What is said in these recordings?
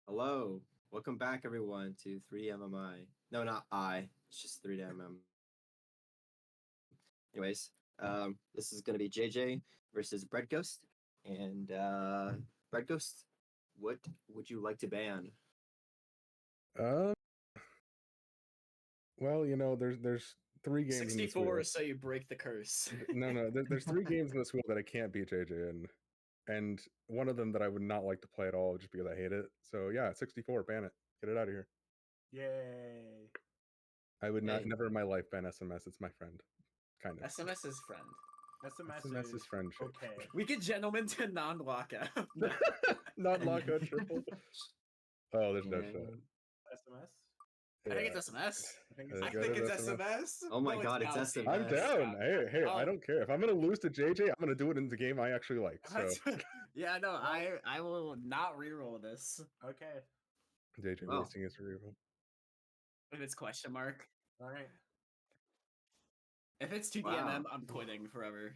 Hello. Welcome back, everyone, to 3MMI. No, not I. It's just 3MM. Anyways, this is going to be JJ versus Breadghost. And, Breadghost, what would you like to ban? Um. Well, there's three games in this 64 wheel. so you break the curse. No. There's three games in this wheel that I can't beat JJ in, and one of them that I would not like to play at all just because I hate it. So yeah, 64, ban it, get it out of here. Yay! I would not Hey. never in my life ban SMS. It's my friend, kind of. SMS is friend. SMS is friendship. Okay. We get gentlemen to non-lockout. Not lockout triple. Oh, there's no Yeah. shot. SMS? I think it's SMS. I Go think to it's SMS. Oh my No, God, it's not. SMS. I'm down. Hey, I Oh. don't care. If I'm gonna lose to JJ, I'm gonna do it in the game I actually like. So Yeah, no, I will not reroll this. Okay. JJ Oh. wasting his reroll. If it's question mark. Alright. If it's 2DMM, Wow. I'm quitting forever.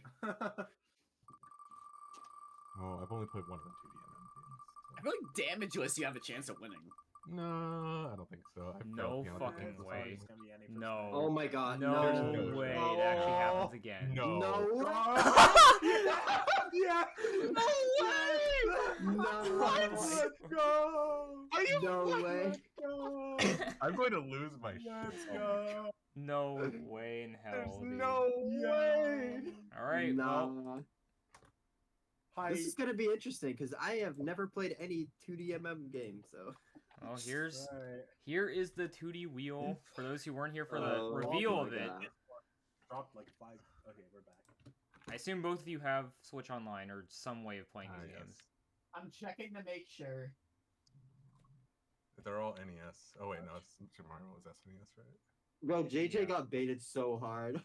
Oh, I've only played one of the 2DMM I feel like damageless you have a chance of winning. games. No, I don't think so. I've No failed beyond the fucking games way. It's gonna be any No. Oh my God. No no way shot. it actually happens again. No. No. Yeah! No way! No way! Let's go! Are you No way! Go! I'm going to lose my shit. Let's go! No way in There's hell, dude. no way. All right, well, Nah. Hi. This is gonna be interesting because I have never played any 2DMM game, so. here's Alright. here is the 2D wheel for those who weren't here for Oh the reveal my of it. God. Dropped like 5. Okay, we're back. I assume both of you have Switch Online or some way of playing these Yes. games. I'm checking to make sure. They're all NES. Oh wait, no, it's Super Mario was SNES, right? Bro, JJ Yeah. got baited so hard.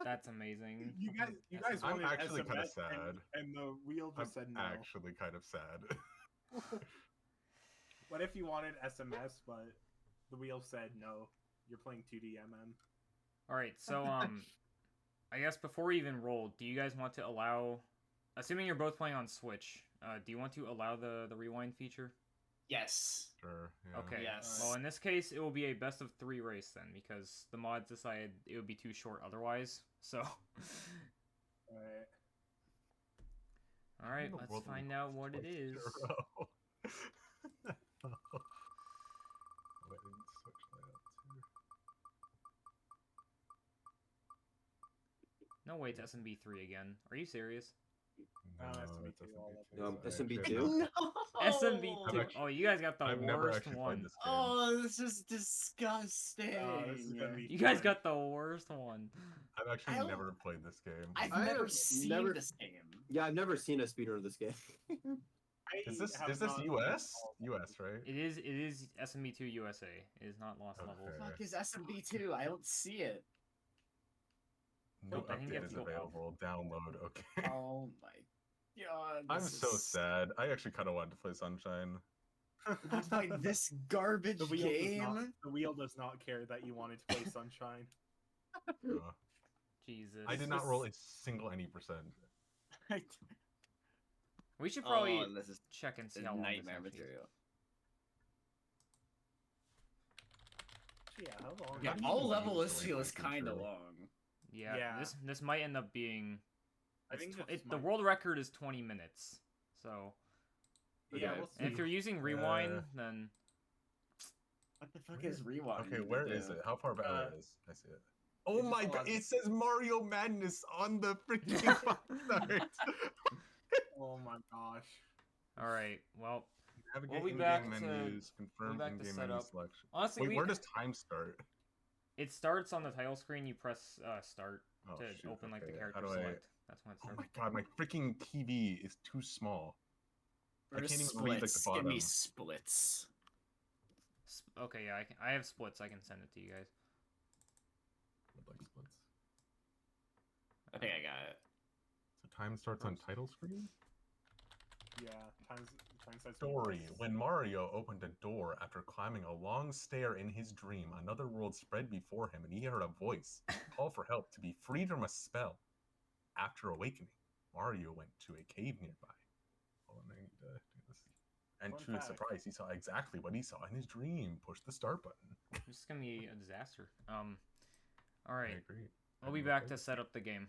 That's amazing. You guys I'm wanted actually kinda SMS sad. and the wheel I'm just said no. actually kind of sad. What if you wanted SMS, but the wheel said no? You're playing 2DMM. All right, so I guess before we even roll, do you guys want to allow, assuming you're both playing on Switch, do you want to allow the rewind feature? Yes. Sure. Yeah. Okay. Yes. Well, in this case, it will be a best of 3 race then, because the mods decided it would be too short otherwise. So. Alright. All right, In the let's world of find out what it is. JJsrl. Oh, I didn't switch that up too. No way, it's SMB 3 again. Are you serious? No, SMB2, that's all SMB2. SMB2? Actually, No. SMB 2. actually- Oh, you guys got the I've never worst actually one. played this game. Oh, this is disgusting. Oh, this is gonna be You guys fun. got the worst one. I've actually I don't- never played this game. I've I never have seen never- this game. Yeah, I've never seen a speedrun of this game. Is this have not US? played all of them. US, right? It is SMB2 USA. It is not Lost Levels. Okay. Fuck is SMB2? I don't see it. No I think you have update to is go available. Download. Okay. Oh my god. I'm this so is- sad. I actually kind of wanted to play Sunshine. I'm playing this garbage The wheel game. the wheel does not care that you wanted to play Sunshine. Jesus. I did not roll a single any percent. We should probably Oh, this is check and see a how long nightmare this actually material. Yeah, how long? Yeah, How do you all even level use this the feel is link kind of feature? long. Yeah, Yeah. this might end up being. I think The world record is 20 minutes. So, Yeah, Okay. we'll and if see. you're using rewind, then What the fuck is rewind? Okay, where is it? How far back Uh, is? I see it. Oh just my allows god! you- It says Mario Madness on the freaking start. Oh my gosh. all right. Well, Navigate We'll be in-game back to- menus. Confirm back to in-game set menu up. selection. honestly, Wait, where does time start? it starts on the title screen. You press start Oh, to shoot, open like the okay. character How do I- select. That's when it Oh starts. my god, my freaking TV is too small. I Or can't even splits. read like the Give me bottom. splits. Okay, yeah, I have splits. I can send it to you guys. Would like splits. I think I got it. So time starts on title screen. Yeah, time starts. Story. When Mario opened a door after climbing a long stair in his dream, another world spread before him, and he heard a voice call for help to be freed from a spell. After awakening, Mario went to a cave nearby. Oh, and I need to do this. And Fun to his fact. surprise, he saw exactly what he saw in his dream. Push the start button. This is gonna be a disaster. All I right, agree. we'll be back to set up the game.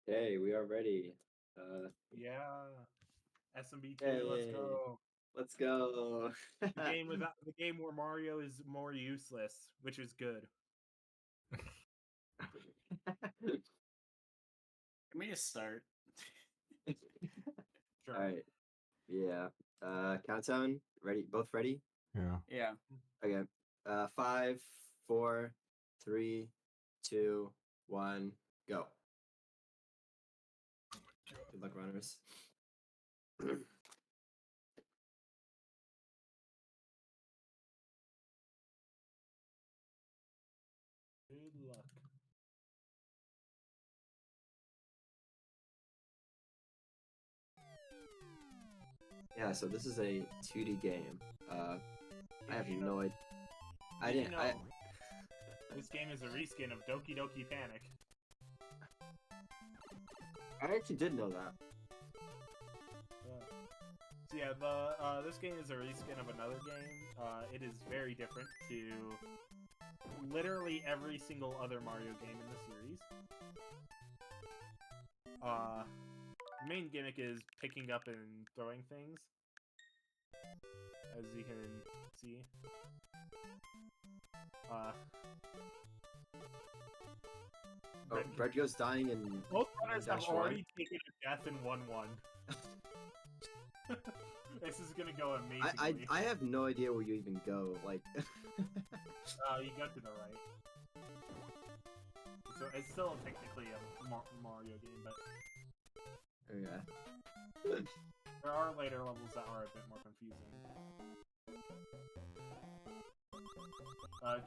Okay, we are ready. Yeah. SMB2, let's Yay. go. Let's go. The game where Mario is more useless, which is good. Can we just start? Sure. All right. Yeah. Countdown. Ready? Both ready? Yeah. Yeah. Okay. 5, 4, 3, 2, 1, go. Good luck, runners. Good luck. Yeah. So this is a 2D game. I have You no know- idea. I you didn't. know, I This game is a reskin of Doki Doki Panic. actually did know that. So yeah, this game is a reskin of another game. It is very different to literally every single other Mario game in the series. The main gimmick is picking up and throwing things, as you can see. Oh, Breadghost dying in. Both runners have Dash already taken a death in 1-1. This is gonna go amazingly. I have no idea where you even go. Like. You go to the right. So it's still technically a Mario game, but Okay. there are later levels that are a bit more confusing.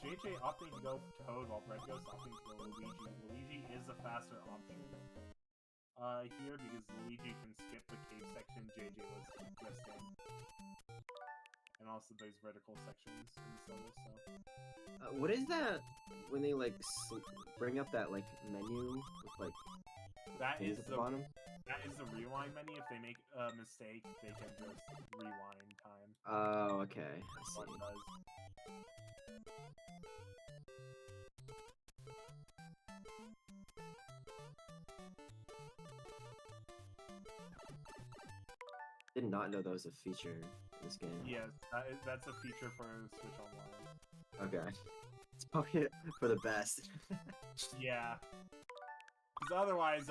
JJ opting to go Toad while Breadghost opting to go Luigi. Luigi is a faster option here because Luigi can skip the cave section JJ was just in. And also there's vertical sections in this level, so... What is that when they like bring up that like menu with like That things is at the bottom? That is the rewind menu. If they make a mistake, they can just rewind time. Oh, okay. I This one see. does. Did not know that was a feature in this game. Yes, that's a feature for Switch Online. Okay. It's probably for the best. Yeah. Because otherwise,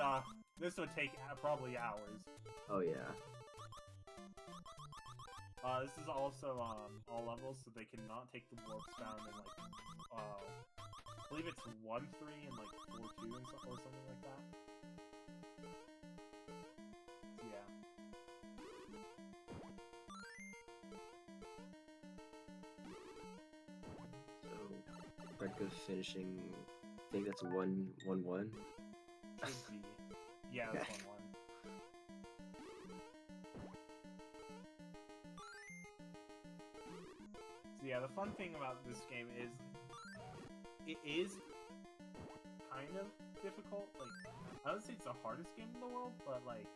this would take probably hours. Oh yeah. This is also all levels, so they cannot take the warps found in like I believe it's 1-3 and like 4-2 and or something like that. So, yeah. So Breadghost finishing. I think that's 1-1-1. Should be. Yeah, that's 1-1. So yeah, the fun thing about this game is it is kind of difficult. Like, I would say it's the hardest game in the world, but like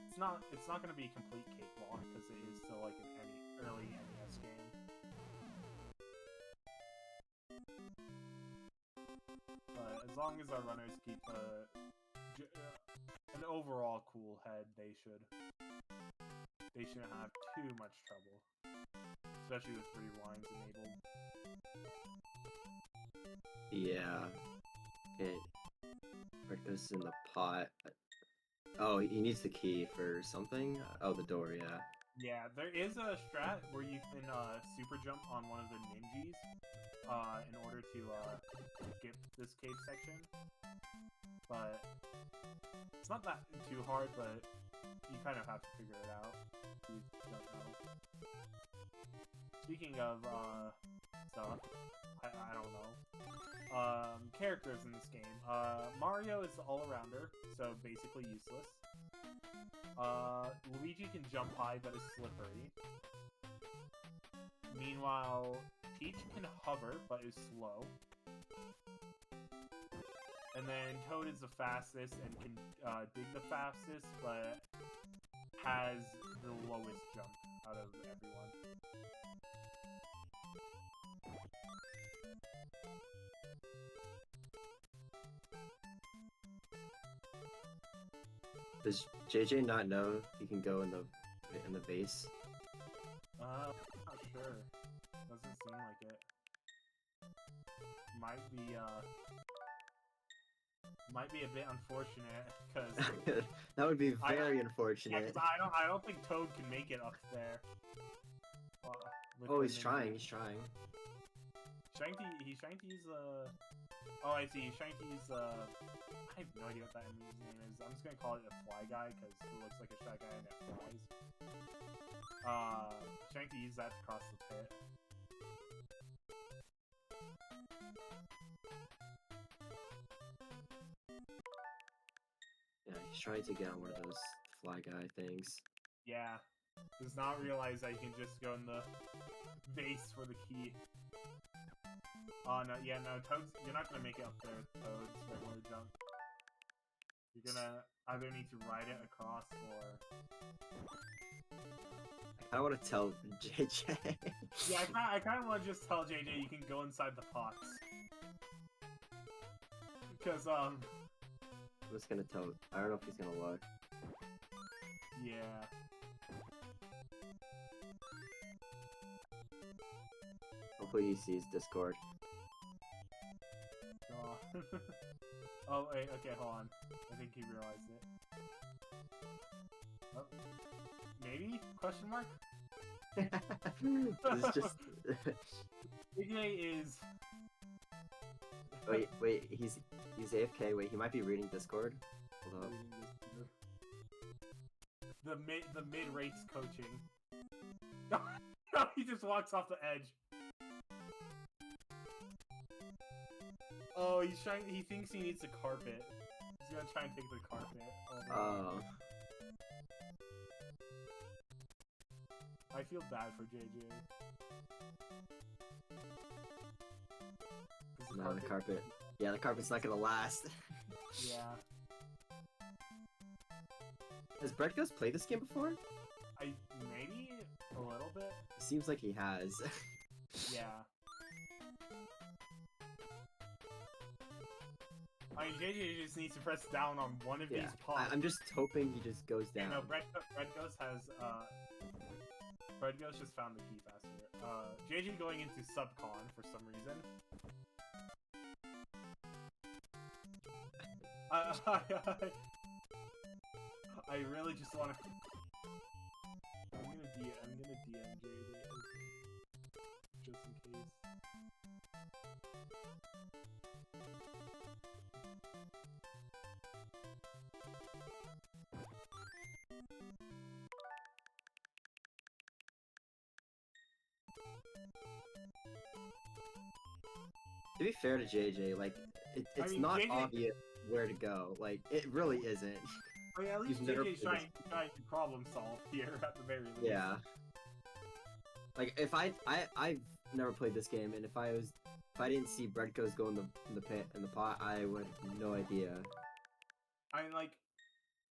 it's not going to be a complete cakewalk because it is still like an early NES game. But as long as our runners keep an overall cool head, they shouldn't have too much trouble, especially with rewinds enabled. Yeah. Okay. Breadghost in the pot. Oh, he needs the key for something? Oh, the door, yeah. Yeah, there is a strat where you can super jump on one of the ninjas in order to skip this cave section. But it's not that too hard, but you kind of have to figure it out if you don't know. Speaking of stuff, I don't know. Characters in this game. Mario is the all-arounder, so basically useless. Luigi can jump high but is slippery. Meanwhile, Peach can hover but is slow. And then Toad is the fastest and can dig the fastest, but has the lowest jump out of everyone. Does JJ not know he can go in the base? Not sure. Doesn't seem like it. Might be a bit unfortunate because That would be very yeah, unfortunate. 'cause I don't think Toad can make it up there. With Oh, the he's trying. ninja. He's trying. He's trying to use Oh, I see. He's trying to use I have no idea what that enemy's name is. I'm just gonna call it a fly guy because it looks like a shy guy and it flies. Trying to use that to cross the pit. Yeah, he's trying to get on one of those fly guy things. Yeah. Does not realize that you can just go in the base for the key. Oh no, yeah, no, Toad's, you're not gonna make it up there with Toad's regular jump. You're gonna either need to ride it across or... I want to tell JJ. Yeah, I kind of want to just tell JJ you can go inside the pots. Because, I'm just gonna tell. I don't know if he's gonna look. yeah. Hopefully he sees Discord. Oh. Oh, wait, okay, hold on. I think he realized it. Oh. Maybe? Question mark? It's just. JJ is... wait, he's AFK. Wait, he might be reading Discord. Hold up. The mid race coaching. No, he just walks off the edge. Oh, he's trying. He thinks he needs a carpet. He's gonna try and take the carpet. Oh. I feel bad for JJ. No, the carpet. Yeah, the carpet's not gonna last. Yeah. Has Breadghost played this game before? Maybe a little bit. It seems like he has. Yeah. I mean, JJ just needs to press down on one of Yeah, these pots. I'm just hoping he just goes down. No, Breadghost has, Breadghost just found the key faster. JJ going into subcon for some reason. I really just want to... I'm gonna DM JJ just in case. To be fair to JJ, like, it's mean, not JJ obvious where to go. Like, it really isn't. I mean, at least You've never JJ's played trying to problem solve here at the very least. Yeah. Like, if I've never played this game, and if I didn't see Breadghost go in the pot, I would have no idea. I mean, like,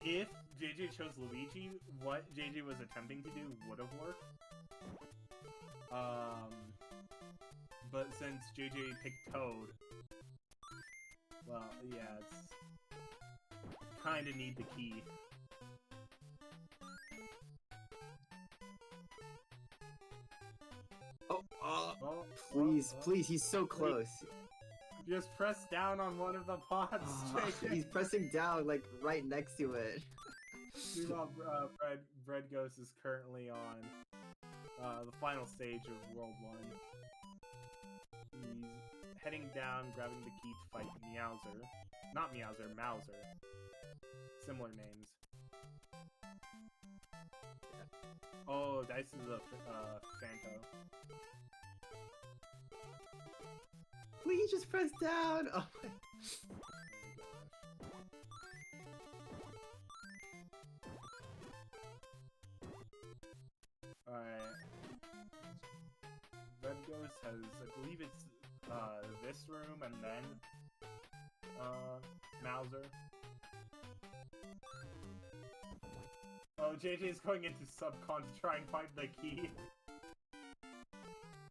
if JJ chose Luigi, what JJ was attempting to do would have worked. But since JJ picked Toad, well, yeah, it's kinda need the key. Oh, Please, please, he's so close. Just press down on one of the pots, JJ. He's pressing down, like, right next to it. Meanwhile, Breadghost is currently on the final stage of World 1. He's heading down, grabbing the key to fight Meowser. Not Meowser, Mauser. Similar names. Oh, Dice is a Phanto. Please just press down. Oh my. Alright. Breadghost has, I believe it's this room and then Mauser. Oh, JJ's going into subcon to try and find the key.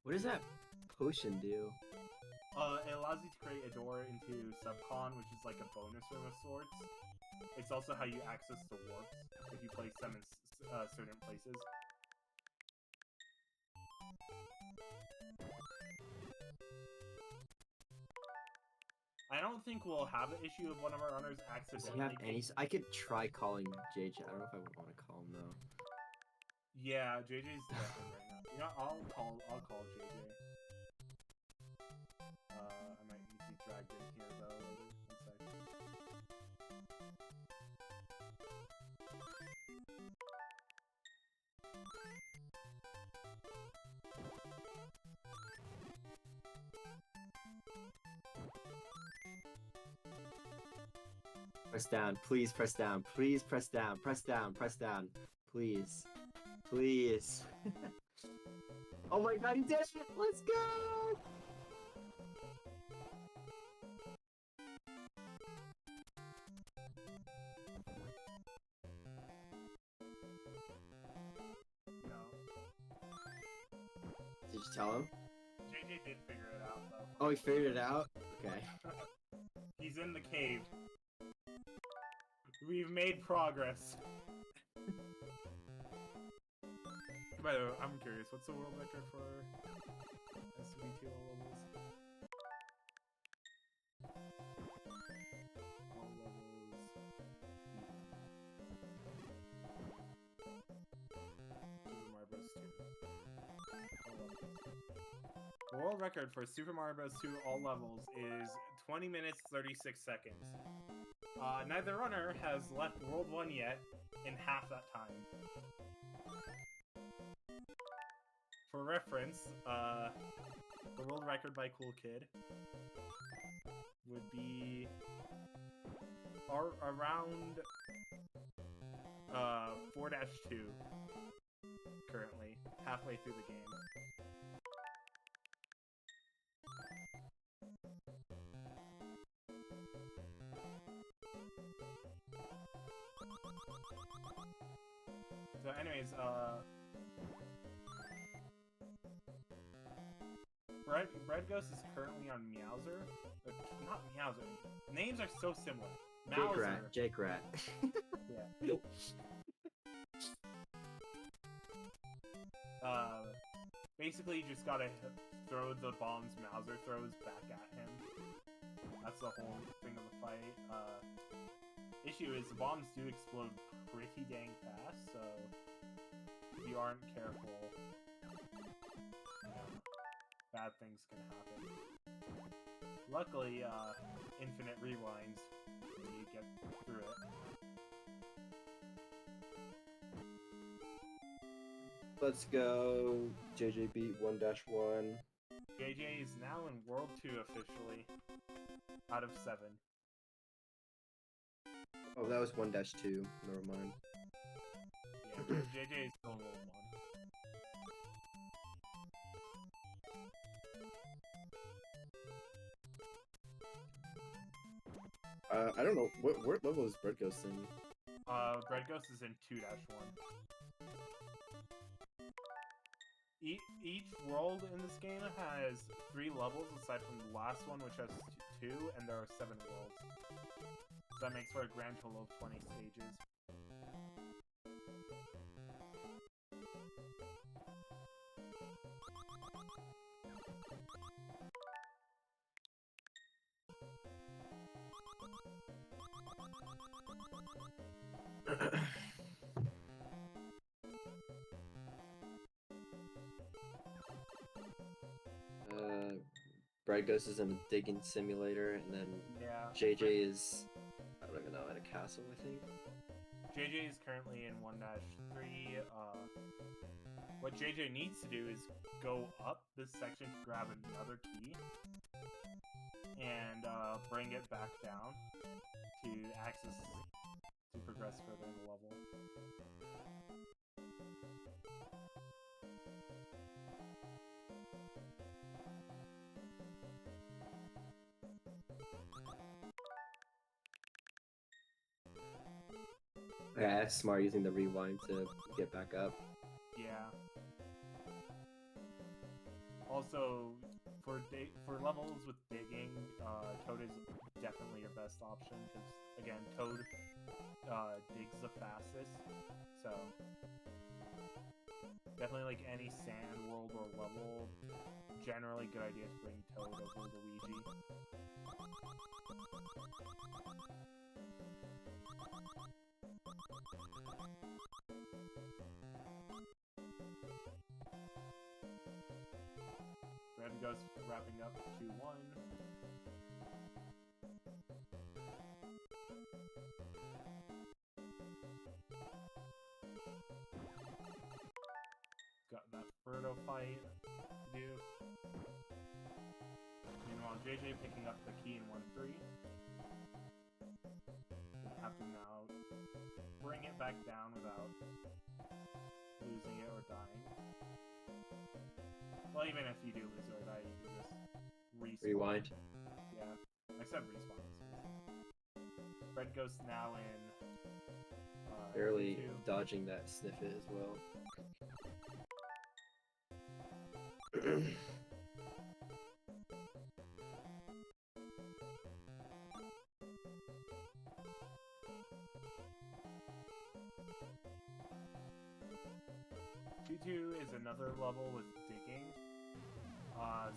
What does that potion do? It allows you to create a door into subcon, which is like a bonus room of sorts. It's also how you access the warps if you place them in certain places. I don't think we'll have an issue of one of our runners Does he have accidentally. any? I could try calling JJ. I don't know if I would want to call him though. Yeah, JJ's definitely right now. You know, I'll call JJ. I might need to be dragged in here though later. One sec. Press down, please press down, please press down, press down, press down, please, please. Oh my god, he did it! Let's go! No. Did you tell him? JJ did figure it out though. Oh, he figured it out? Okay. He's in the cave. We've made progress. By the way, I'm curious, what's the world record for SVT all levels? All levels. Super Mario Bros. 2. All levels. The world record for Super Mario Bros. 2 all levels is 20 minutes 36 seconds. Neither runner has left World 1 yet in half that time. For reference, the world record by Cool Kid would be around 4-2 currently, halfway through the game. So anyways, Breadghost is currently on Meowser. Not Meowser. Names are so similar. Mouser. Jake Rat. Yeah. Basically, you just gotta throw the bombs Mouser throws back at him. That's the whole thing of the fight. Issue is the bombs do explode pretty dang fast, so if you aren't careful, bad things can happen. Luckily, infinite rewinds when you get through it. Let's go. JJ beat 1-1. JJ is now in World 2 officially, out of 7. Oh, that was 1-2. Never mind. Yeah, JJ is still in World 1. I don't know. What level is Breadghost in? Breadghost is in 2-1. Each world in this game has 3 levels, aside from the last one, which has 2, and there are 7 worlds. So that makes for a grand total of 20 stages. Breadghost is in a digging simulator, and then Yeah. JJ is, I don't even know, at a castle, I think. JJ is currently in 1-3. What JJ needs to do is go up this section to grab another key and bring it back down to progress further in the level. Okay, that's smart using the rewind to get back up. Yeah. Also, for levels with digging, Toad is definitely your best option because again, Toad digs the fastest, so definitely like any sand world or level, generally good idea to bring Toad over Luigi. Breadghost wrapping up 2-1. Got that Birdo fight to do. Meanwhile, JJ picking up the key in 1-3. Gonna have to now bring it back down without losing it or dying. Well, even if you do lose or die, you can just respawn. Rewind. Yeah, I said respawn. Breadghost now in. Barely 2. dodging that sniffit as well. 2-2 is another level with digging.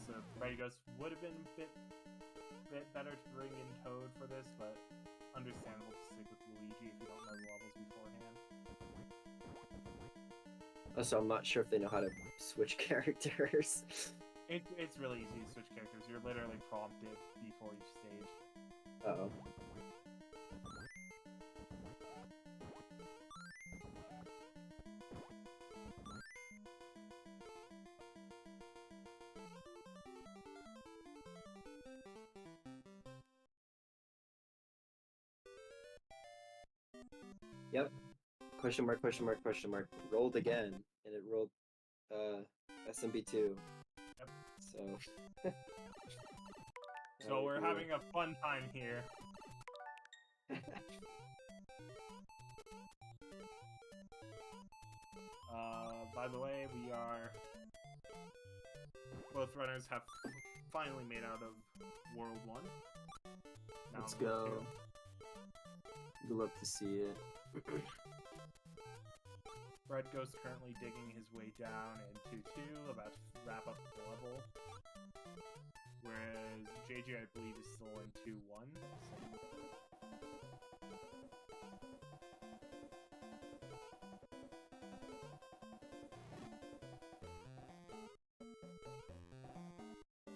So Breadghost would have been a bit better to bring in Toad for this, but understandable to stick with Luigi if you don't know the levels beforehand. Also, I'm not sure if they know how to switch characters. It's really easy to switch characters. You're literally prompted before each stage. Uh-oh. Yep. Question mark, question mark, question mark. Rolled again, and it rolled SMB2. Yep. So So we're having a fun time here. By the way, we are... Both runners have finally made out of World 1. Now Let's in World go. We'd love to see it. Breadghost currently digging his way down in 2-2, about to wrap up the level. Whereas JJ, I believe, is still in 2-1.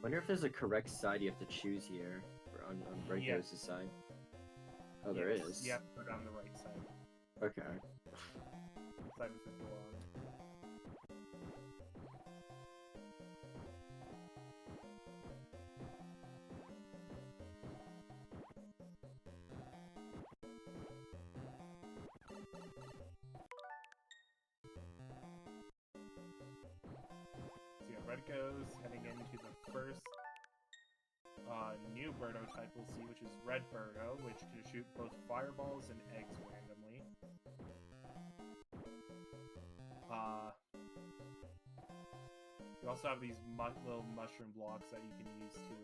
Wonder if there's a correct side you have to choose here for on Breadghost's side. Oh, there Yes, is. Yep, put on the right side. Okay. Side with the door on. So yeah, Breadghost heading into the first new Birdo type we'll see, which is Red Birdo, which can shoot both fireballs and eggs randomly. You also have these little mushroom blocks that you can use to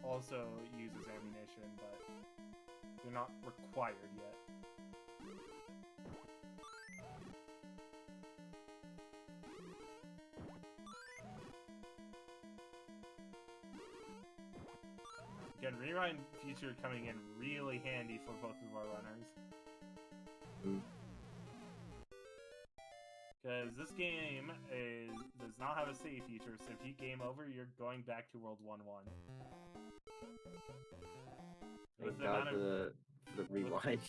also use as ammunition, but they're not required yet. Again, Rewind feature coming in really handy for both of our runners. Because this game does not have a save feature, so if you game over, you're going back to World 1-1. Thank God for the rewind.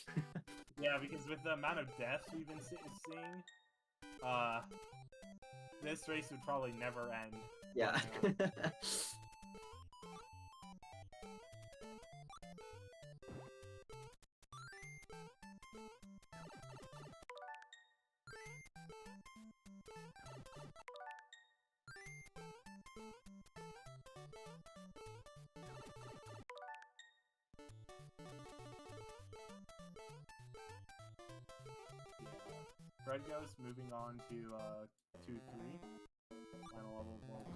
Yeah, because with the amount of deaths we've been seeing, this race would probably never end. Yeah. Breadghost moving on to 2-3. Final level of World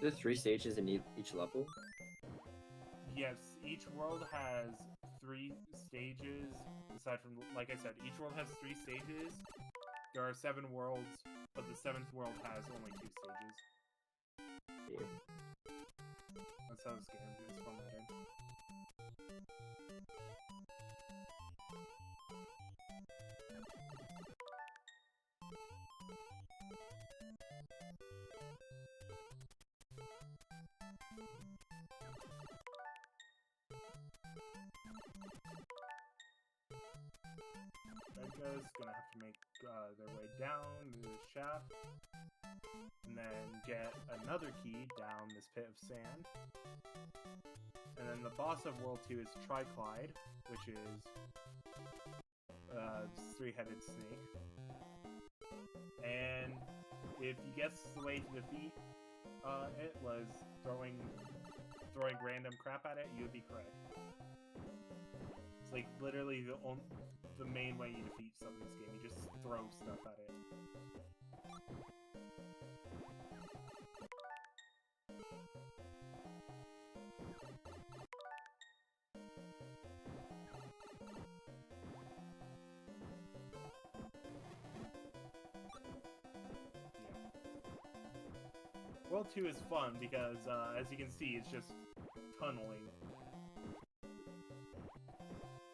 2. There's 3 stages in each level. Yes, each world has 3 stages. Aside from, like I said, each world has 3 stages. There are 7 worlds, but the 7th world has only 2 stages. Yeah. That's how this game is formatted. Breadghost gonna have to make their way down the shaft, and then get another key down this pit of sand. And then the boss of World 2 is Triclyde, which is this 3-headed snake. And if you guess the way to defeat it was throwing random crap at it, you would be correct. It's like literally the main way you defeat stuff in this game. You just throw stuff at it. World 2 is fun because, as you can see, it's just tunneling.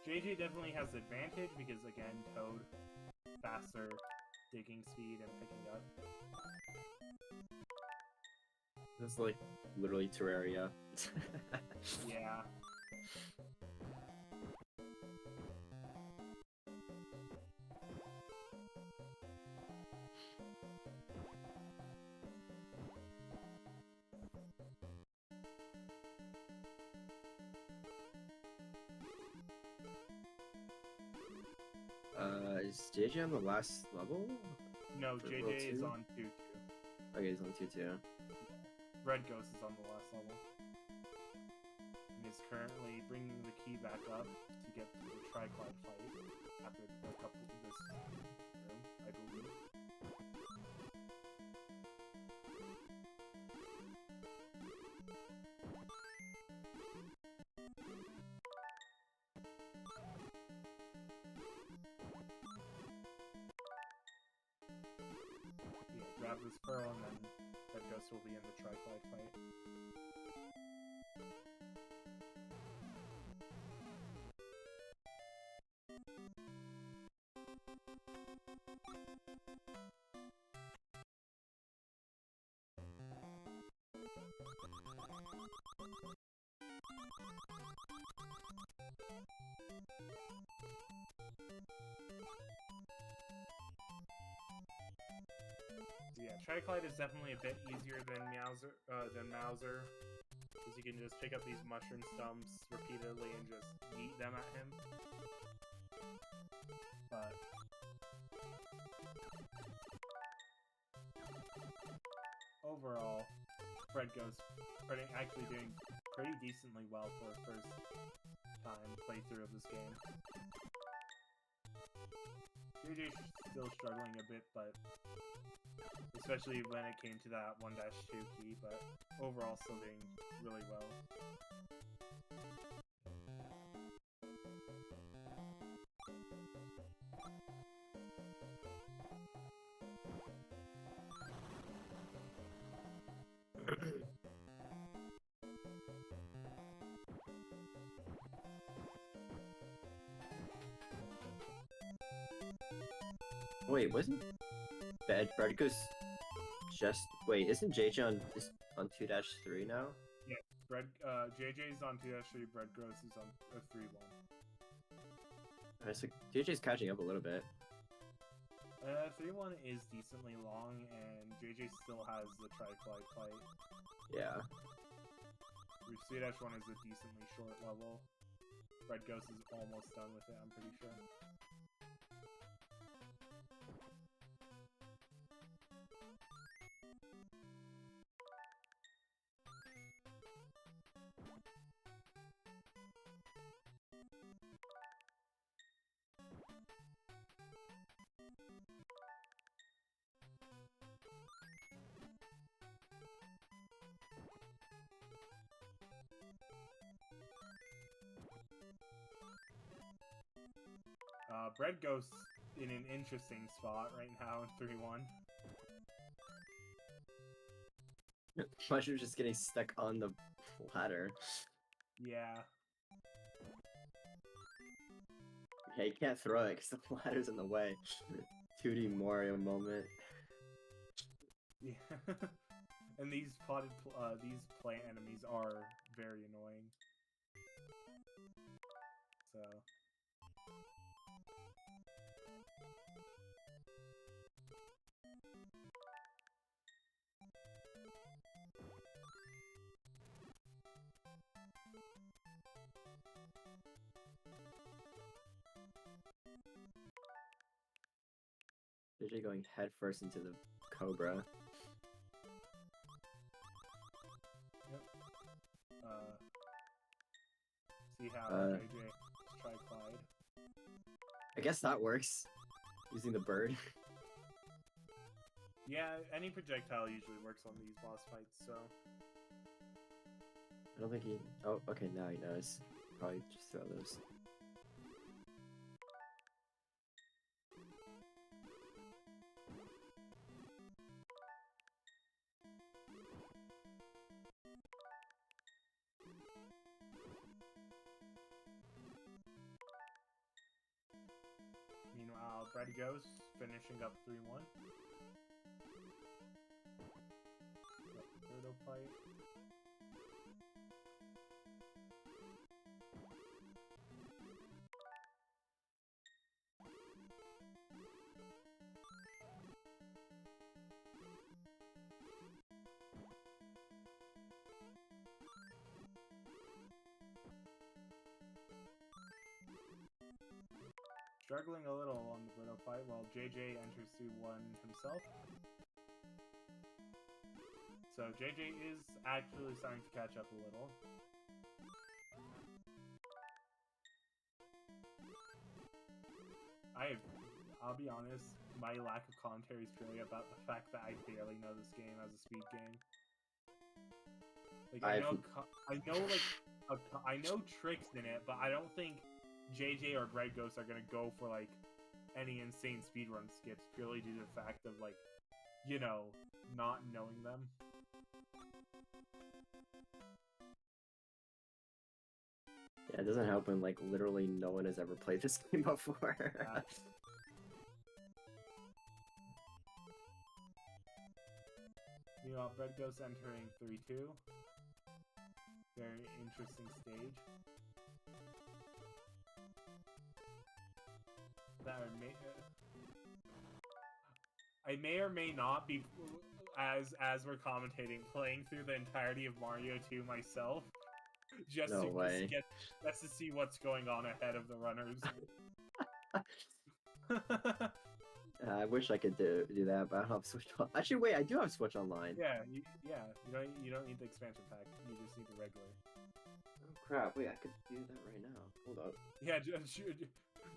JJ definitely has the advantage because, again, Toad, faster digging speed and picking up. This is like literally Terraria. Yeah. Is JJ on the last level? No, For JJ World is 2? on 2 too. Okay, he's on 2 too. Breadghost is on the last level. And is currently bringing the key back up to get to the Triclyde fight after a couple of this room, I believe. Yeah, grab this pearl and then Breadghost will be in the Triclyde fight. Yeah, Triclyde is definitely a bit easier than Mauser, because you can just pick up these mushroom stumps repeatedly and just yeet them at him. But overall, Breadghost actually doing pretty decently well for a first time playthrough of this game. JJ's still struggling a bit, but especially when it came to that 1-2 key, but overall still doing really well. Wait, wasn't Breadghost just... Wait, isn't JJ on 2-3 now? Yeah, JJ's on 2-3, Breadghost is on 3-1. Alright, so JJ's catching up a little bit. 3-1 is decently long, and JJ still has the Triclyde fight. Yeah. 2-1 is a decently short level. Breadghost is almost done with it, I'm pretty sure. Breadghost in an interesting spot right now in 3-1. Mushroom's just getting stuck on the ladder. Yeah. Yeah, you can't throw it because the ladder's in the way. 2D Mario moment. Yeah. And these these plant enemies are very annoying. So. JJ going headfirst into the Cobra. See how JJ try Clyde. I guess that works. Using the bird. Yeah, any projectile usually works on these boss fights, so. I don't think he... Oh, okay, now he knows. Probably just throw those. Meanwhile, Breadghost finishing up 3-1. Turtle fight. Struggling a little on the Widow fight while JJ enters 2-1 himself. So JJ is actually starting to catch up a little. I'll be honest, my lack of commentary is purely about the fact that I barely know this game as a speed game. Like I know tricks in it, but I don't think JJ or Breadghost are gonna go for like any insane speedrun skips purely due to the fact of like, you know, not knowing them. Yeah, it doesn't help when like literally no one has ever played this game before. Meanwhile, Breadghost entering 3-2. Very interesting stage. That I may or may not be, as we're commentating, playing through the entirety of Mario 2 myself, just No way. Just to see what's going on ahead of the runners. I wish I could do that, but I don't have Switch. Actually, wait, I do have Switch Online. Yeah, you don't need the expansion pack. You just need the regular. Oh crap! Wait, I could do that right now. Hold up. Yeah,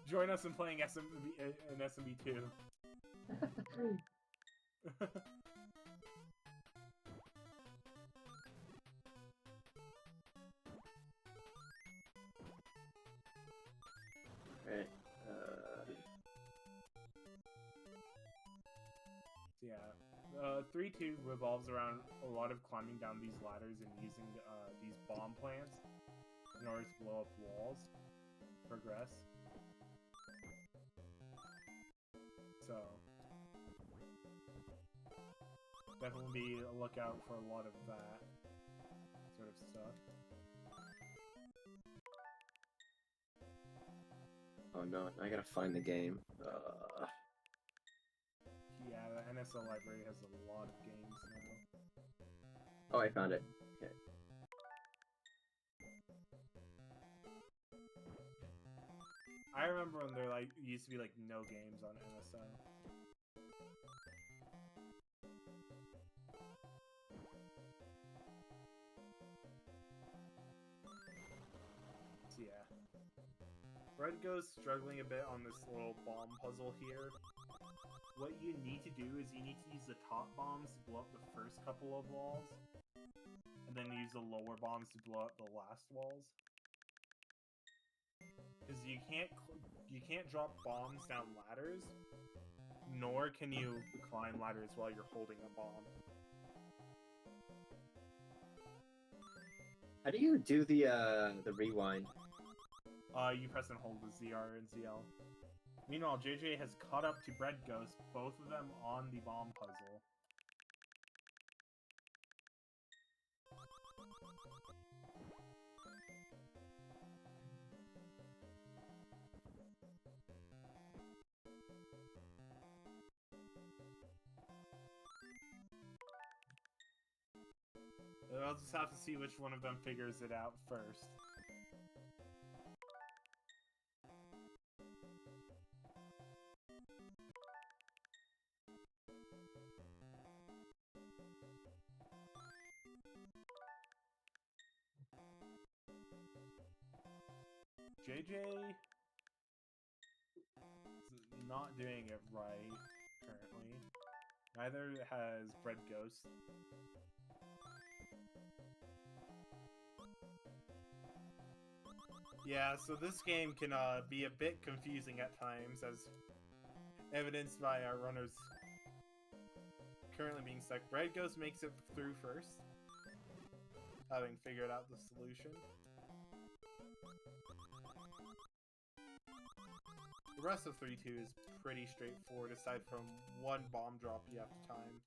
join us in playing SMB 2. Alright. Yeah. 3-2 revolves around a lot of climbing down these ladders and using these bomb plants in order to blow up walls. Progress. So definitely be a lookout for a lot of that sort of stuff. Oh no, I gotta find the game. Yeah, the NSL library has a lot of games now. Oh, I found it. Okay. I remember when there used to be like no games on NSL. So yeah. Breadghost struggling a bit on this little bomb puzzle here. What you need to do is you need to use the top bombs to blow up the first couple of walls, and then use the lower bombs to blow up the last walls. is you can't drop bombs down ladders, nor can you climb ladders while you're holding a bomb. How do you do the rewind? You press and hold the ZR and ZL. Meanwhile, JJ has caught up to Breadghost, both of them on the bomb puzzle. I'll just have to see which one of them figures it out first. JJ is not doing it right currently. Neither has Breadghost. Yeah, so this game can be a bit confusing at times, as evidenced by our runners currently being stuck. Breadghost makes it through first, having figured out the solution. The rest of 3-2 is pretty straightforward, aside from one bomb drop you have to time.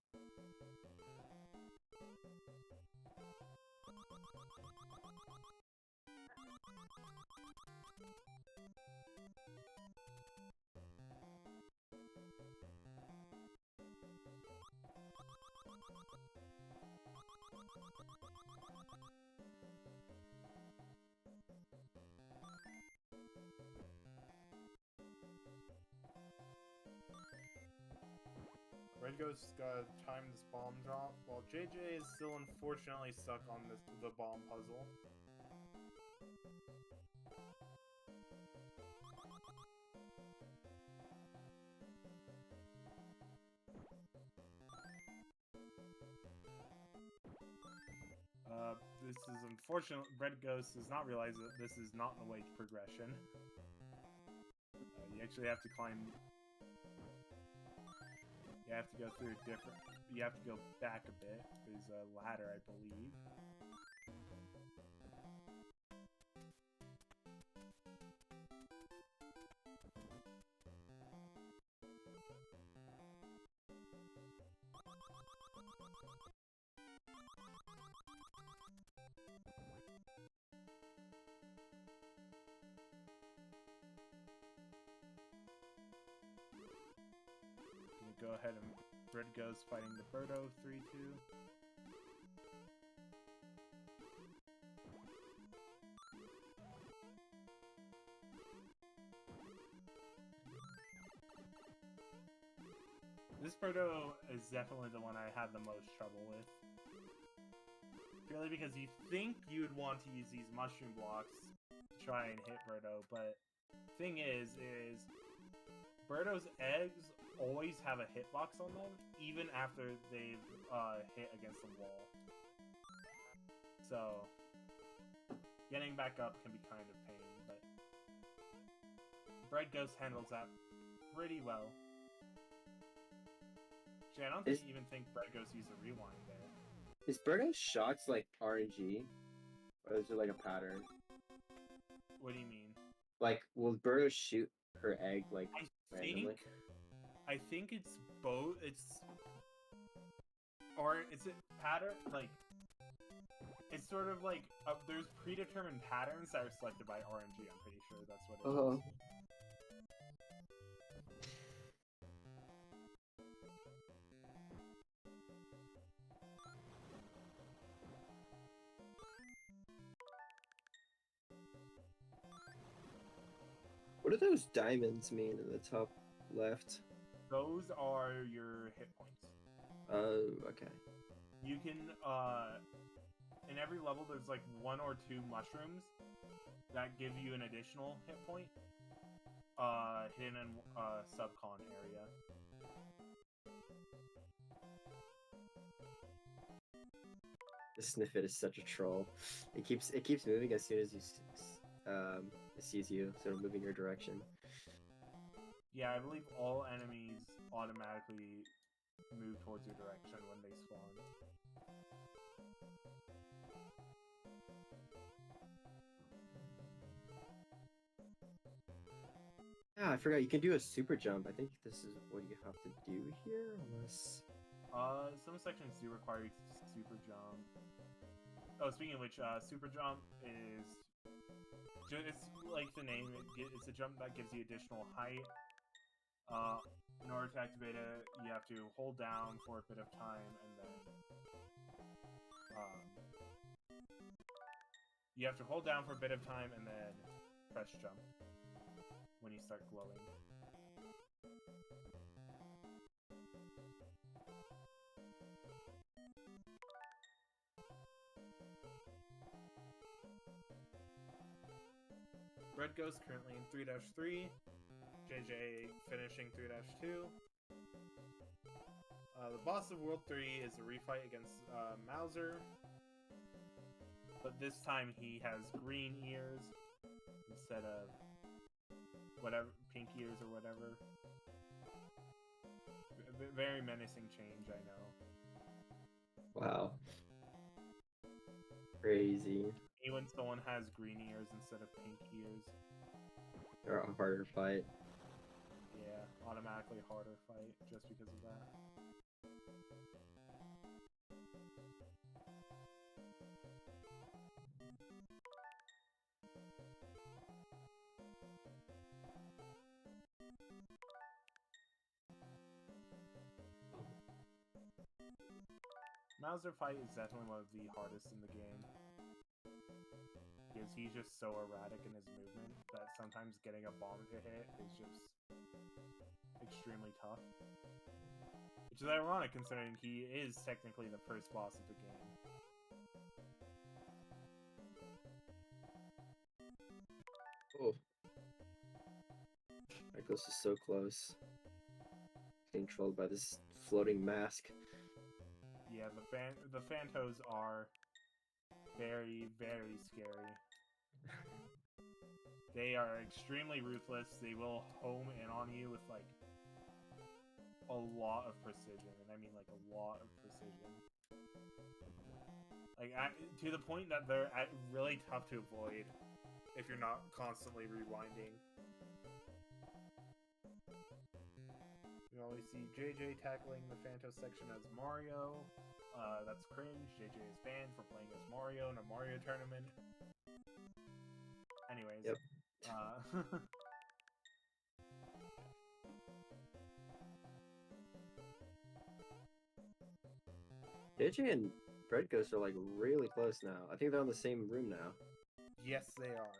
Breadghost's gotta time this bomb drop, while JJ is still unfortunately stuck on the bomb puzzle. This is unfortunate. Breadghost does not realize that this is not the way to progression. You actually have to climb. You have to go through a different. You have to go back a bit. There's a ladder, I believe. Go ahead and Breadghost fighting the Birdo 3-2. This Birdo is definitely the one I had the most trouble with. Purely because you think you would want to use these mushroom blocks to try and hit Birdo, but thing is Birdo's eggs always have a hitbox on them, even after they've hit against the wall. So, getting back up can be kind of pain, but Breadghost handles that pretty well. Actually, I don't even think Breadghost used a rewind there. Is Birdo's shots like RNG? Or is it like a pattern? What do you mean? Like, will Birdo shoot her egg like randomly? I think it's both. Or is it pattern? Like, it's sort of like there's predetermined patterns that are selected by RNG. I'm pretty sure that's what it is. What do those diamonds mean in the top left? Those are your hit points. Oh, okay. You can, in every level there's like 1 or 2 mushrooms that give you an additional hit point, hidden in subcon area. The Sniffit is such a troll. It keeps moving as soon as you it sees you, so it'll move in your direction. Yeah, I believe all enemies automatically move towards your direction when they spawn. Yeah, I forgot you can do a super jump. I think this is what you have to do here, unless. Some sections do require you to super jump. Oh, speaking of which, super jump is it's like the name. It's a jump that gives you additional height. In order to activate it, you have to hold down for a bit of time, and then you have to hold down for a bit of time, and then press jump when you start glowing. Breadghost currently in 3-3. JJ finishing 3-2. The boss of World 3 is a refight against Mauser. But this time he has green ears instead of whatever, pink ears or whatever. Very menacing change, I know. Wow. Crazy. When someone has green ears instead of pink ears. They're a harder fight. Yeah, automatically harder fight just because of that. Mauser fight is definitely one of the hardest in the game. Because he's just so erratic in his movement that sometimes getting a bomb to hit is just extremely tough. Which is ironic considering he is technically the first boss of the game. Oh. Breadghost is so close. Being trolled by this floating mask. Yeah, the Phantos are very, very scary. They are extremely ruthless. They will home in on you with like a lot of precision, and I mean like a lot of precision. Like to the point that they're really tough to avoid if you're not constantly rewinding. You always see JJ tackling the Phantos section as Mario. That's cringe. JJ is banned for playing as Mario in a Mario tournament. Anyways. Yep. JJ and Breadghost are like really close now. I think they're in the same room now. Yes, they are.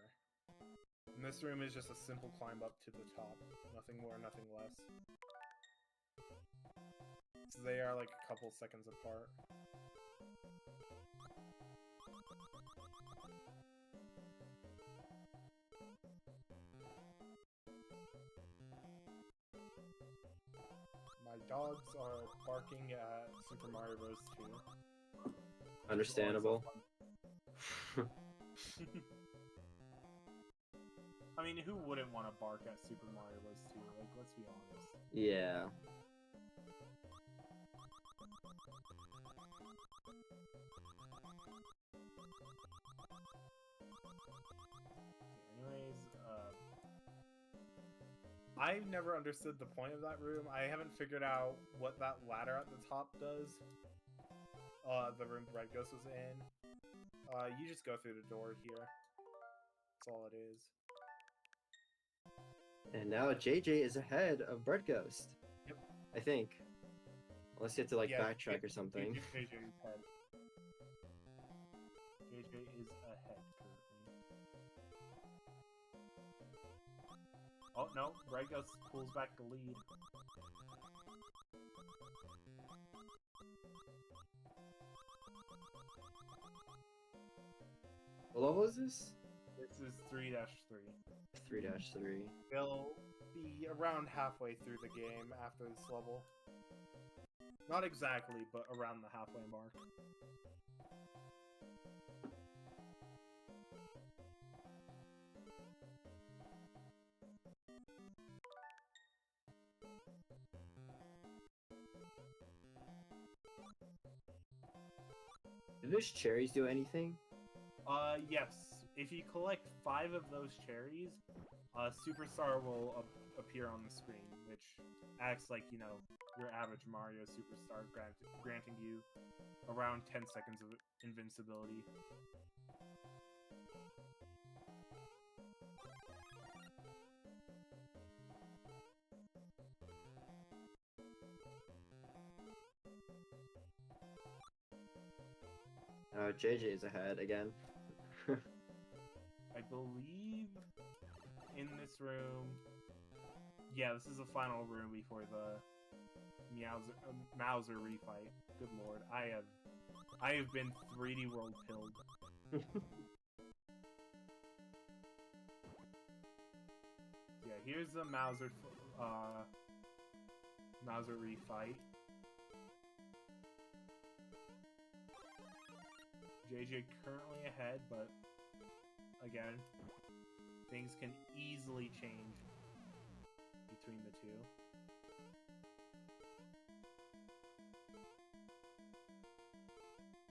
And this room is just a simple climb up to the top. Nothing more, nothing less. So they are like a couple seconds apart. My dogs are barking at Super Mario Bros. 2. Understandable. I mean, who wouldn't want to bark at Super Mario Bros. 2? Like, let's be honest. Yeah. Anyways, I've never understood the point of that room. I haven't figured out what that ladder at the top does. The room Breadghost was in. You just go through the door here. That's all it is. And now JJ is ahead of Breadghost. Yep. I think. Unless you have to like Yeah, backtrack or something. JJ is ahead. JJ is ahead currently. Oh no, Breadghost pulls back the lead. What level is this? This is 3-3. 3-3. They'll be around halfway through the game after this level. Not exactly, but around the halfway mark. those cherries do anything? Yes. If you collect 5 of those cherries, Superstar will appear on the screen, which acts like, you know, your average Mario Superstar, granting you around 10 seconds of invincibility. JJ is ahead again. I believe in this room. Yeah, this is the final room before the Mauser refight. Good lord, I have been 3D world pilled. Yeah, here's the Mauser refight. JJ currently ahead, but again, things can easily change between the two.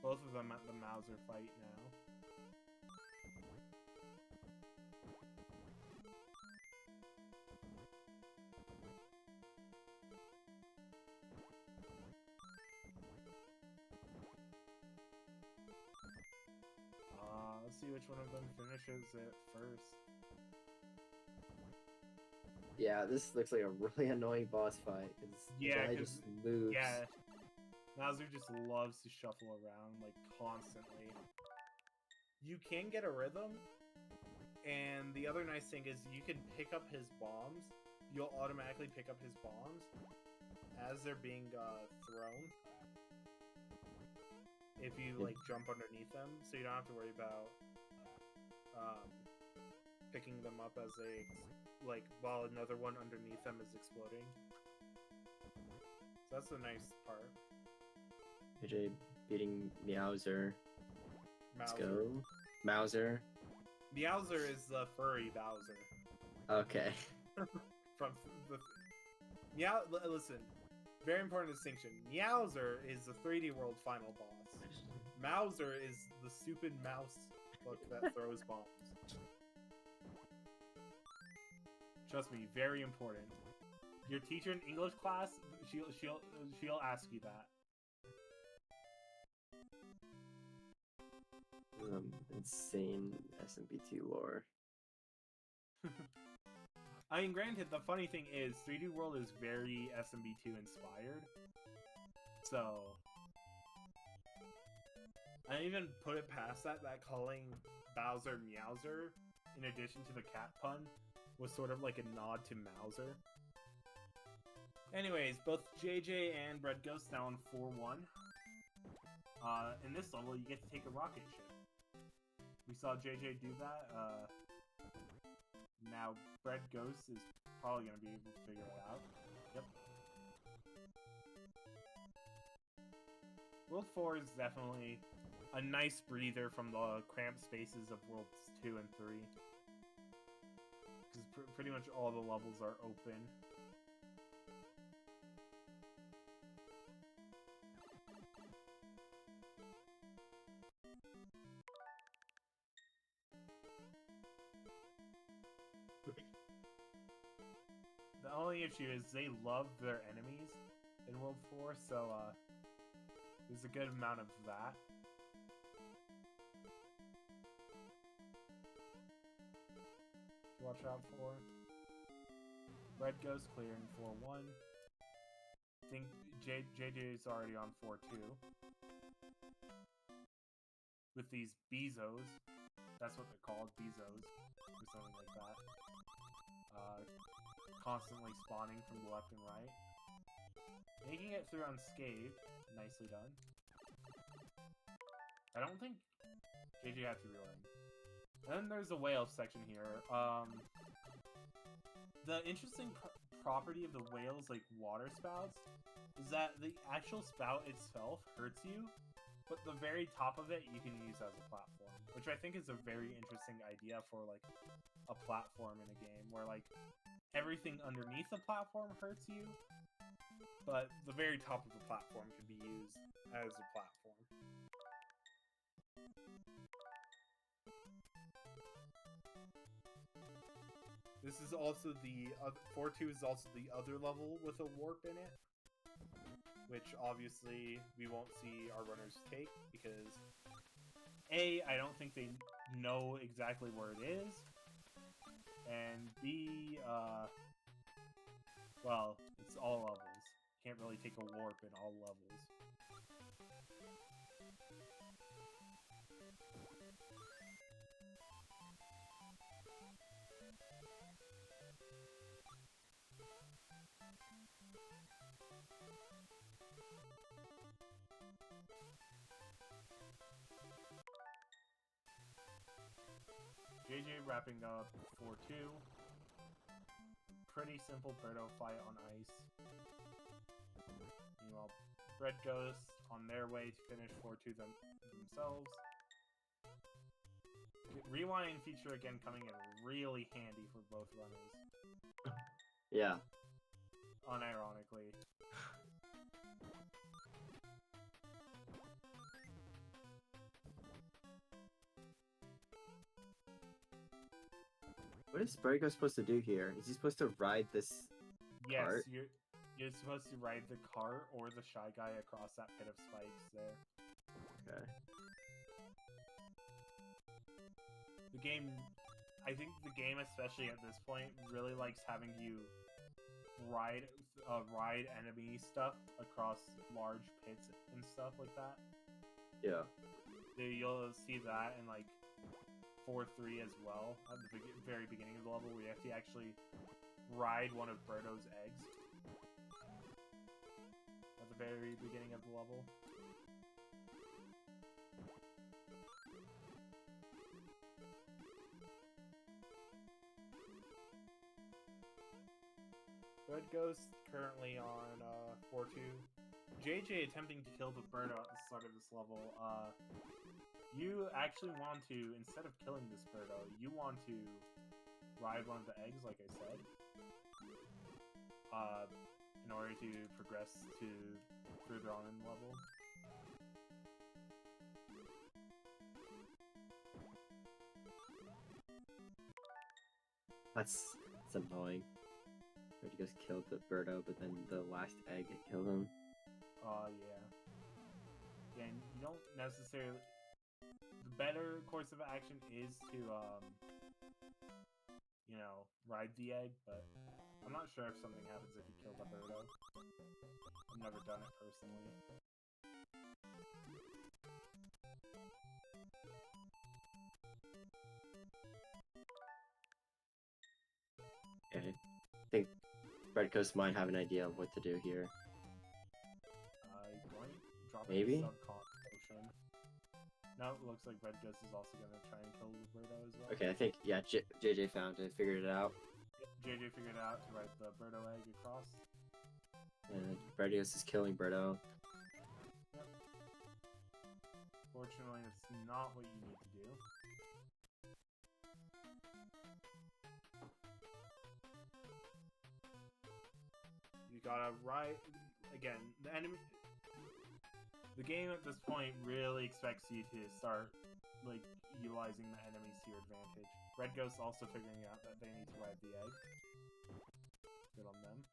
Both of them at the Mauser fight now. Let's see which one of them finishes it first. Yeah, this looks like a really annoying boss fight. Yeah, I just moves. Yeah, Mauser just loves to shuffle around like constantly. You can get a rhythm, and the other nice thing is you can pick up his bombs. You'll automatically pick up his bombs as they're being thrown. If you like jump underneath them, so you don't have to worry about picking them up as they while another one underneath them is exploding. So that's the nice part. JJ beating Meowser. Let's go. Mauser. Meowser is the furry Bowser. Okay. From the listen, very important distinction. Meowser is the 3D World final boss. Mauser is the stupid mouse book that throws bombs. Trust me, very important. Your teacher in English class, she'll ask you that. Insane SMP2 lore. I mean, granted, the funny thing is, 3D World is very SMB2 inspired. So, I didn't even put it past that calling Bowser Meowser, in addition to the cat pun, was sort of like a nod to Mauser. Anyways, both JJ and Breadghost now on 4-1. In this level, you get to take a rocket ship. We saw JJ do that. Now, Breadghost is probably going to be able to figure it out. Yep. World 4 is definitely a nice breather from the cramped spaces of Worlds 2 and 3. Because pretty much all the levels are open. The only issue is they love their enemies in World 4, so there's a good amount of that. To watch out for. Breadghost clearing 4-1. I think JJ is already on 4-2. With these Bezos. That's what they're called, Bezos. Or something like that. Constantly spawning from the left and right. Making it through unscathed. Nicely done. I don't think JJ has to reload. And then there's the whale section here. The interesting property of the whale's like water spouts is that the actual spout itself hurts you, but the very top of it you can use as a platform, which I think is a very interesting idea for like a platform in a game where like everything underneath the platform hurts you, but the very top of the platform can be used as a platform. This is also the 4-2 is also the other level with a warp in it, which obviously we won't see our runners take because A, I don't think they know exactly where it is, and B, well, it's all levels. Can't really take a warp in all levels. JJ wrapping up 4-2. Pretty simple Birdo fight on ice. Meanwhile, Breadghost on their way to finish 4-2 themselves. Rewind feature again coming in really handy for both runners. Yeah. Unironically. What is Breadghost supposed to do here? Is he supposed to ride this Yes, cart? you're supposed to ride the cart or the Shy Guy across that pit of spikes there. Okay. The game, I think the game, especially at this point, really likes having you ride enemy stuff across large pits and stuff like that. Yeah. You'll see that in like 4-3 as well at the very beginning of the level, where you have to actually ride one of Birdo's eggs at the very beginning of the level. Breadghost currently on 4-2. JJ attempting to kill the Birdo at the start of this level. You actually want to, instead of killing this Birdo, you want to ride one of the eggs, like I said, in order to progress to further on in the level. That's annoying. Breadghost killed the Birdo, but then the last egg killed him. Yeah. And you don't necessarily... The better course of action is to, you know, ride the egg, but I'm not sure if something happens if you kill the Birdo. I've never done it personally. Okay. I think Breadghost might have an idea of what to do here. Going drop Maybe? subcon potion. No, it looks like Breadghost is also gonna try and kill the Birdo as well. Okay, I think, yeah, JJ found it, figured it out. JJ figured out to ride the Birdo egg across. And Breadghost is killing Birdo. Yep. Fortunately, it's not what you need to do. You gotta ride again. The game at this point really expects you to start like utilizing the enemies to your advantage. Breadghost also figuring out that they need to ride the egg. Good on them.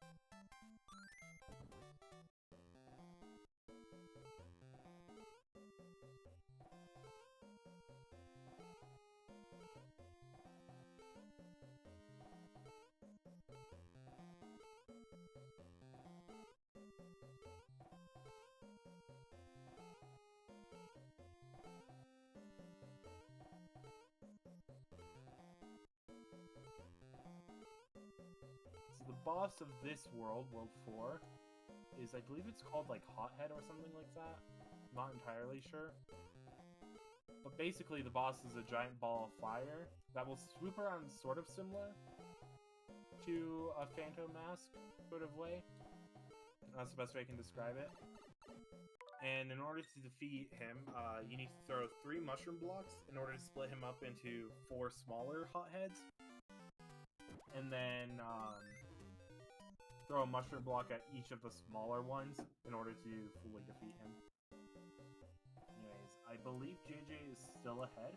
The boss of this world, World 4, is, I believe it's called, like, Hothead or something like that. Not entirely sure. But basically, the boss is a giant ball of fire that will swoop around sort of similar to a Phantom Mask sort of way. That's the best way I can describe it. And in order to defeat him, you need to throw 3 mushroom blocks in order to split him up into 4 smaller hotheads. And then, throw a mushroom block at each of the smaller ones in order to fully defeat him. Anyways, I believe JJ is still ahead.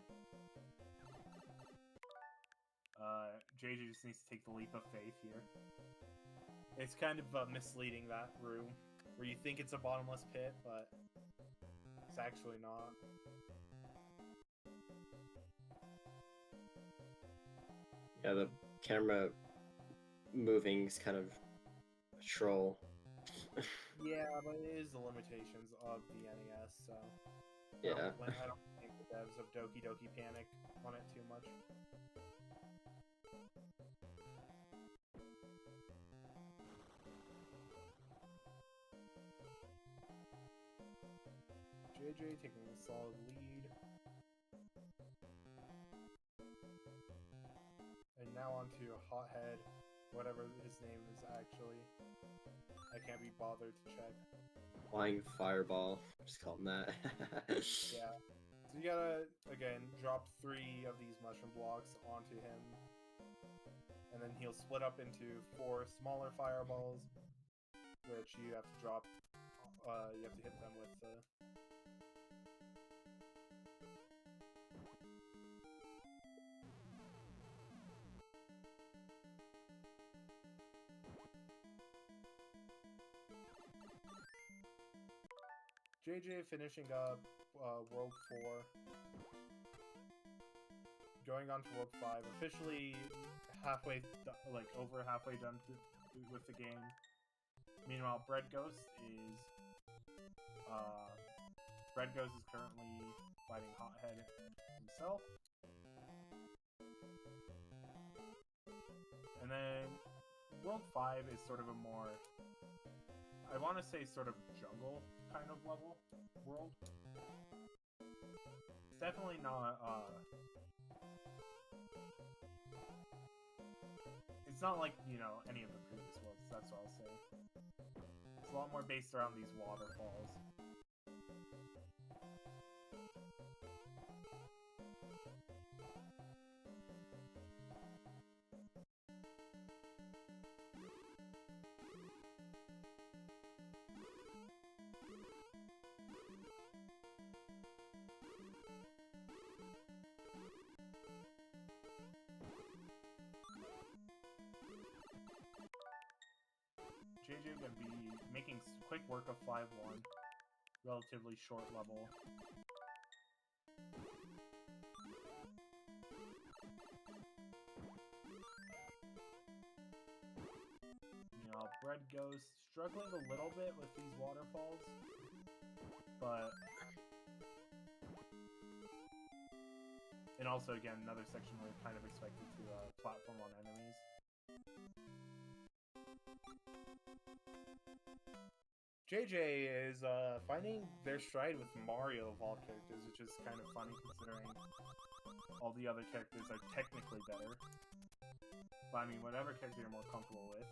JJ just needs to take the leap of faith here. It's kind of misleading, that room, where you think it's a bottomless pit, but it's actually not. Yeah, the camera moving is kind of a troll. Yeah, but it is the limitations of the NES, so Yeah. I don't think the devs of Doki Doki Panic on it too much. JJ taking a solid lead. And now on to Hothead, whatever his name is actually. I can't be bothered to check. Flying Fireball. Just call him that. Yeah. So you gotta, again, drop 3 of these mushroom blocks onto him. And then he'll split up into 4 smaller fireballs, which you have to drop, you have to hit them with the... JJ finishing up World 4. Going on to World 5. Officially over halfway done with the game. Meanwhile, Breadghost is currently fighting Hothead himself. And then World 5 is sort of a more, I want to say, sort of jungle kind of level world. It's definitely not it's not like, you know, any of the previous worlds, that's what I'll say. It's a lot more based around these waterfalls. JJ gonna be making quick work of 5-1. Relatively short level. You know, Breadghost struggling a little bit with these waterfalls, but... And also, again, another section where you're kind of expected to platform on enemies. JJ is finding their stride with Mario of all characters, which is kind of funny considering all the other characters are technically better. But I mean, whatever character you're more comfortable with.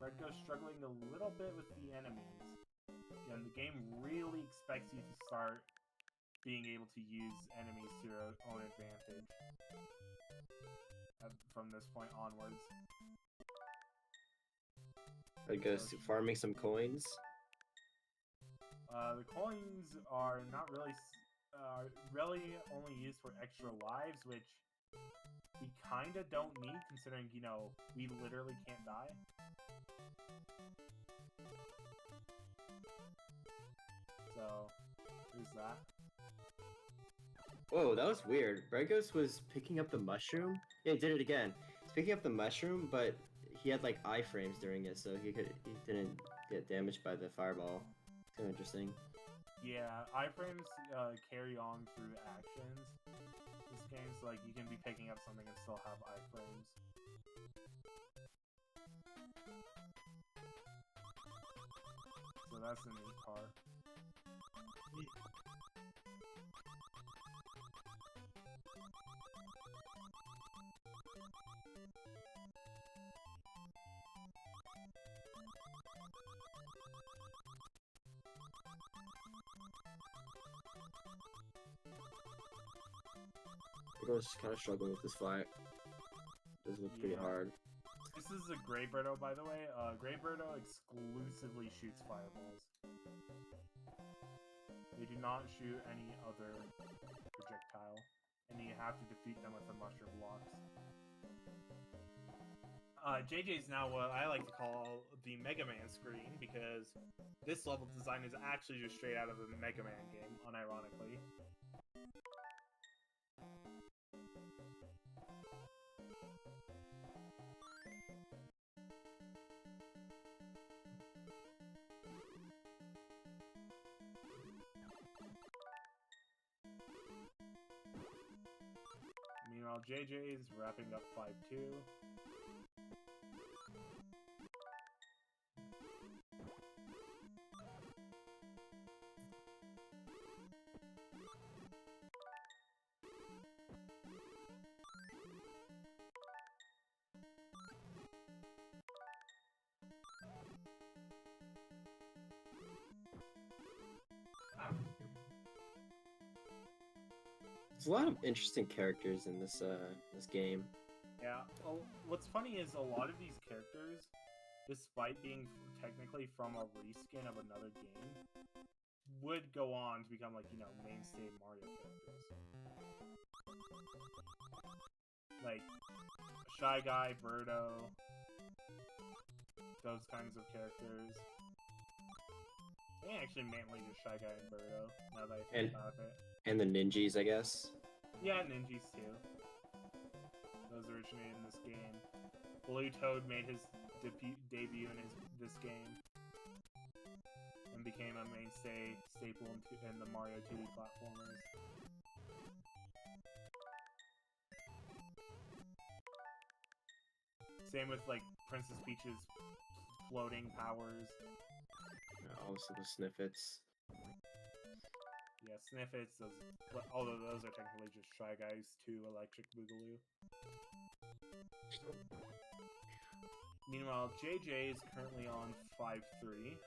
Breadghost struggling a little bit with the enemies. And the game really expects you to start being able to use enemies to your own advantage from this point onwards. Breadghost farming some coins. The coins are not really, really only used for extra lives, which we kinda don't need considering, you know, we literally can't die. So, there's that. Whoa, that was weird. Breadghost was picking up the mushroom. Yeah, he did it again. He's picking up the mushroom, but he had like iframes during it, so he didn't get damaged by the fireball. It's kind of interesting. Yeah, iframes carry on through actions. This game, so like you can be picking up something and still have iframes. So that's the neat part. Breadghost kind of struggling with this fight. Does look pretty Yeah. hard. This is this is a Gray Birdo, by the way, Gray Birdo exclusively shoots fireballs. They do not shoot any other projectile, and you have to defeat them with the mushroom blocks. JJ's now what I like to call the Mega Man screen, because this level design is actually just straight out of a Mega Man game, unironically. Meanwhile, JJ is wrapping up 5-2. There's a lot of interesting characters in this this game. Yeah, well, what's funny is a lot of these characters, despite being technically from a reskin of another game, would go on to become, like, you know, mainstay Mario characters. Like, Shy Guy, Birdo, those kinds of characters. I think actually mainly just Shy Guy and Birdo, now that I think about it. And the ninjas, I guess. Yeah, ninjas too. Those originated in this game. Blue Toad made his debut in this game and became a mainstay staple in the Mario 2D platformers. Same with, like, Princess Peach's floating powers. Also the Sniffets. Yeah, Sniffets, although those are technically just Shy Guys 2 Electric Boogaloo. Meanwhile, JJ is currently on 5-3.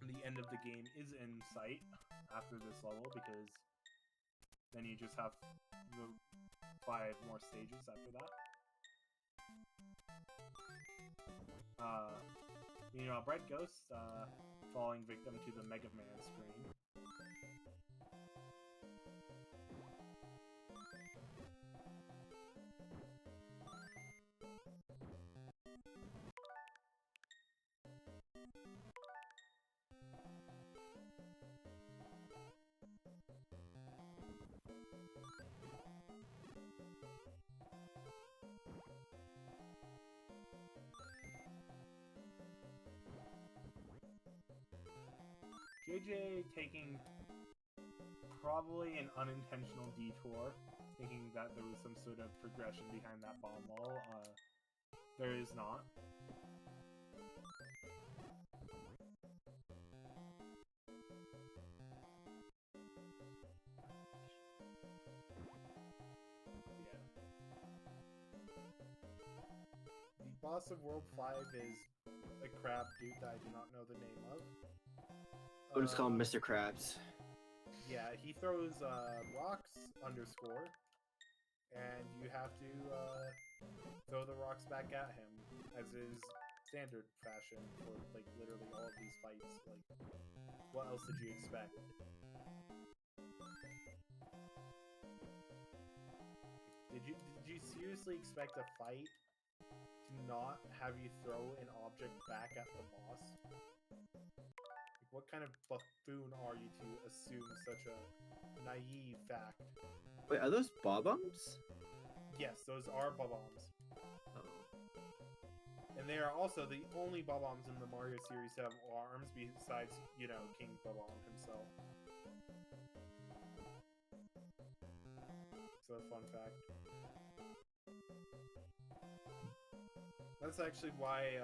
The end of the game is in sight after this level, because then you just have the 5 more stages after that. Meanwhile, Breadghost falling victim to the Mega Man screen. JJ taking probably an unintentional detour, thinking that there was some sort of progression behind that bomb wall. There is not. Yeah. The boss of World 5 is a crab dude that I do not know the name of. We'll just call him Mr. Krabs. Yeah, he throws rocks underscore, and you have to throw the rocks back at him, as is standard fashion for, like, literally all of these fights. Like, what else did you expect? Did you seriously expect a fight to not have you throw an object back at the boss? What kind of buffoon are you to assume such a naive fact? Wait, are those bob-ombs? Yes, those are bob-ombs. Oh. And they are also the only bob-ombs in the Mario series to have arms besides, you know, King Bob-omb himself. So, fun fact. That's actually why,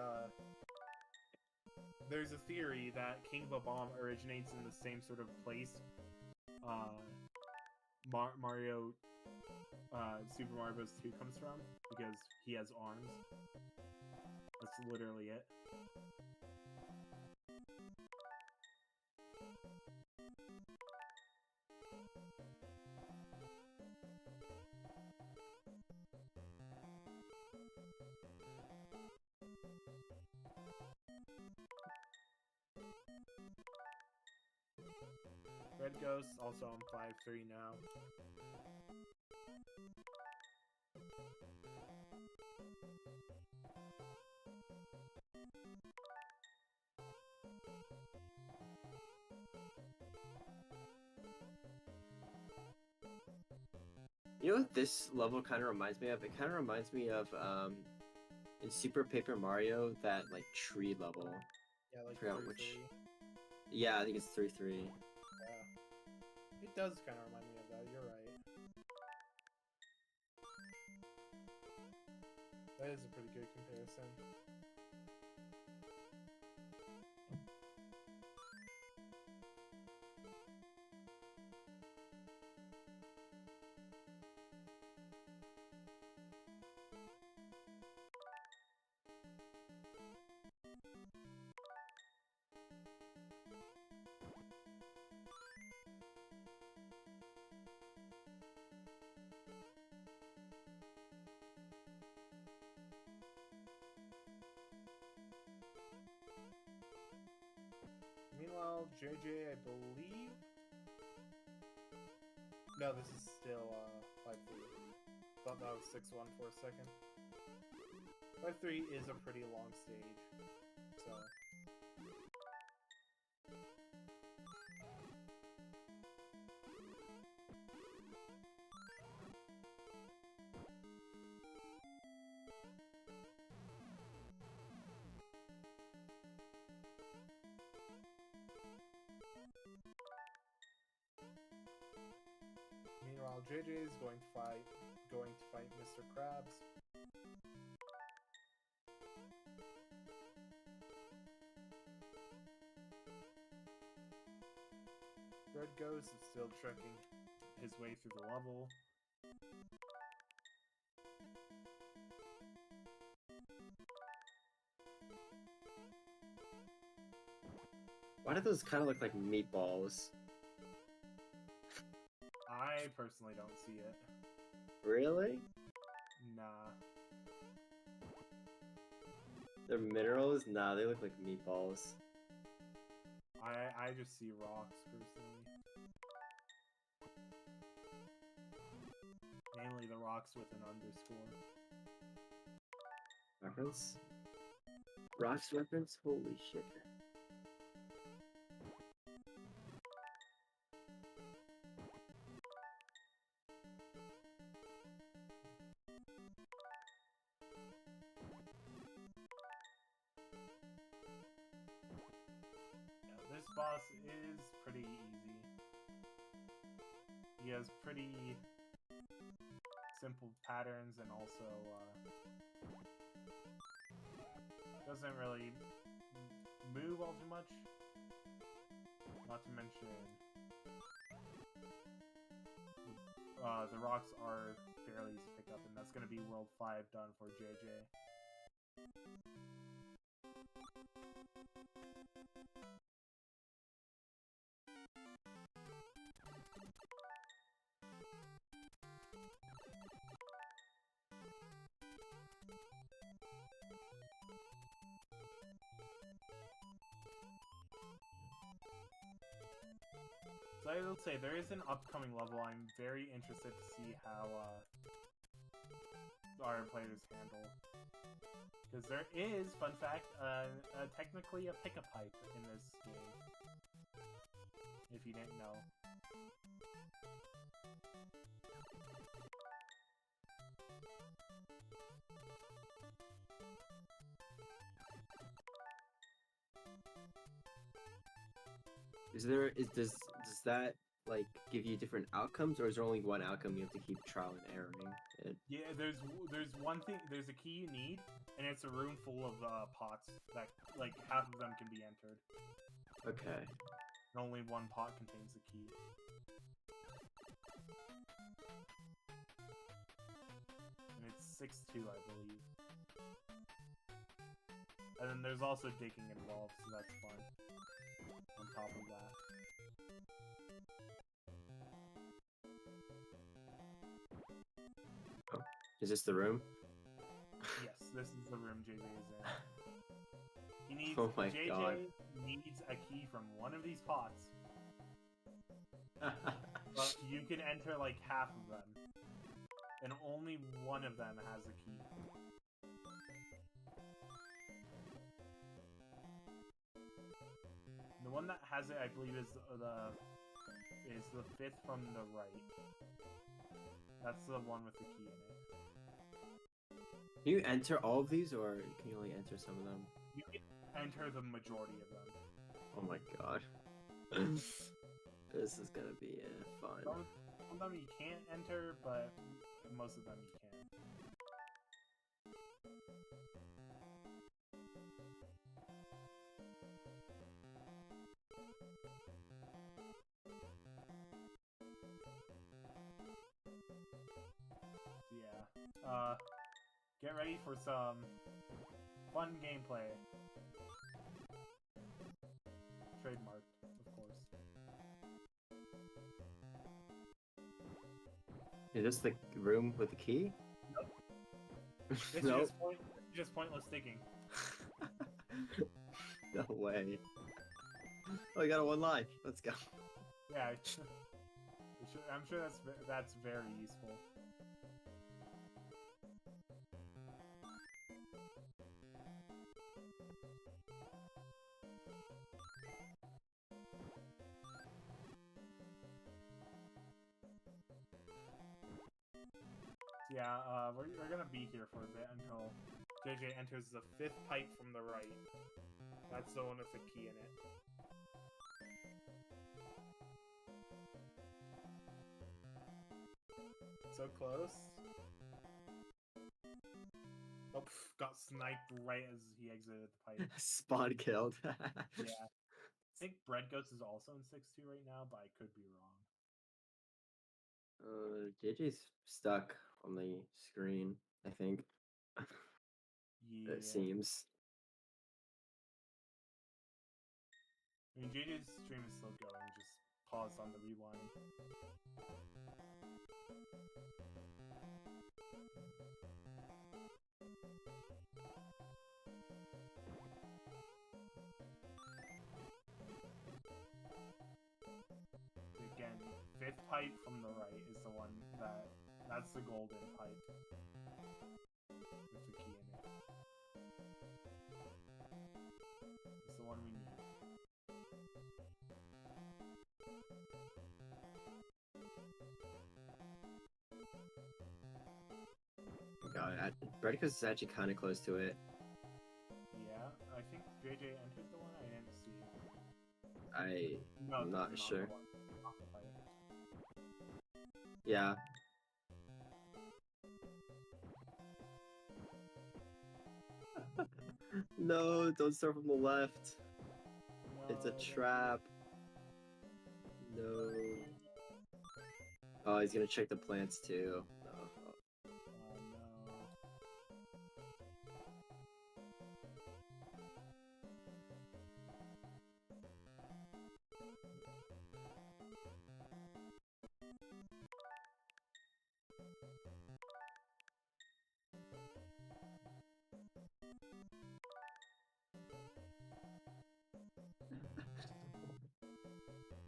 there's a theory that King Bob-omb originates in the same sort of place Mario Super Mario Bros. 2 comes from, because he has arms. That's literally it. Breadghost also on 5-3 now. You know what this level kind of reminds me of? It kind of reminds me of in Super Paper Mario, that like tree level. Yeah, like forgot 3-3. which- Yeah, I think it's 3-3. Yeah. It does kind of remind me of that, you're right. That is a pretty good comparison. Meanwhile, JJ, I believe. No, this is still 5-3. Thought that was 6-1 for a second. 5-3 is a pretty long stage, so. Meanwhile, JJ is going to fight Mr. Krabs. Breadghost is still trekking his way through the level. Why do those kind of look like meatballs? I personally don't see it. Really? Nah. They're minerals? Nah, they look like meatballs. I just see rocks personally. Mainly the rocks with an underscore. Reference? Rocks reference? Holy shit. Yeah, this boss is pretty easy. He has pretty simple patterns and also doesn't really move all too much. Not to mention the rocks are fairly easy to pick up, and that's going to be World 5 done for JJ. So I will say, there is an upcoming level I'm very interested to see how our players handle. Because there is, fun fact, technically a pick-a pipe in this game. If you didn't know. Does that like give you different outcomes, or is there only one outcome you have to keep trial and erroring it? Yeah, there's one thing, there's a key you need, and it's a room full of pots that, like, half of them can be entered. Okay. And only one pot contains the key. And it's 6-2, I believe. And then there's also digging involved, so that's fun. On top of that. Is this the room? Yes, this is the room JJ is in. He needs Oh my JJ God. needs a key from one of these pots, but you can enter like half of them, and only one of them has a key. The one that has it, I believe, is the fifth from the right. That's the one with the key in it. Can you enter all of these, or can you only enter some of them? You can enter the majority of them. Oh my God. This is gonna be fun. Some of them you can't enter, but most of them you can. Yeah. Get ready for some fun gameplay. Trademarked, of course. Is this the room with the key? It's Nope. just pointless digging. No way. Oh, I got a 1 life. Let's go. Yeah, I'm sure that's very useful. Yeah, we're gonna be here for a bit until JJ enters the 5th pipe from the right. That's the one with the key in it. So close. Oh, got sniped right as he exited the pipe. Spawn killed. Yeah. I think Breadghost is also in 6-2 right now, but I could be wrong. JJ's stuck on the screen, I think. Yeah. It seems. I mean, JJ's stream is still going, just paused on the rewind. Again, 5th pipe from the right is the one that's the golden pipe. With the key in it. It's the one we need. God, Breadghost is actually kind of close to it. Yeah, I think JJ entered the one I didn't see. I'm this not is sure. the one. Not the pipe. Yeah. No, don't start from the left. It's a No, trap. No. Oh, he's gonna check the plants too. Oh. Oh no.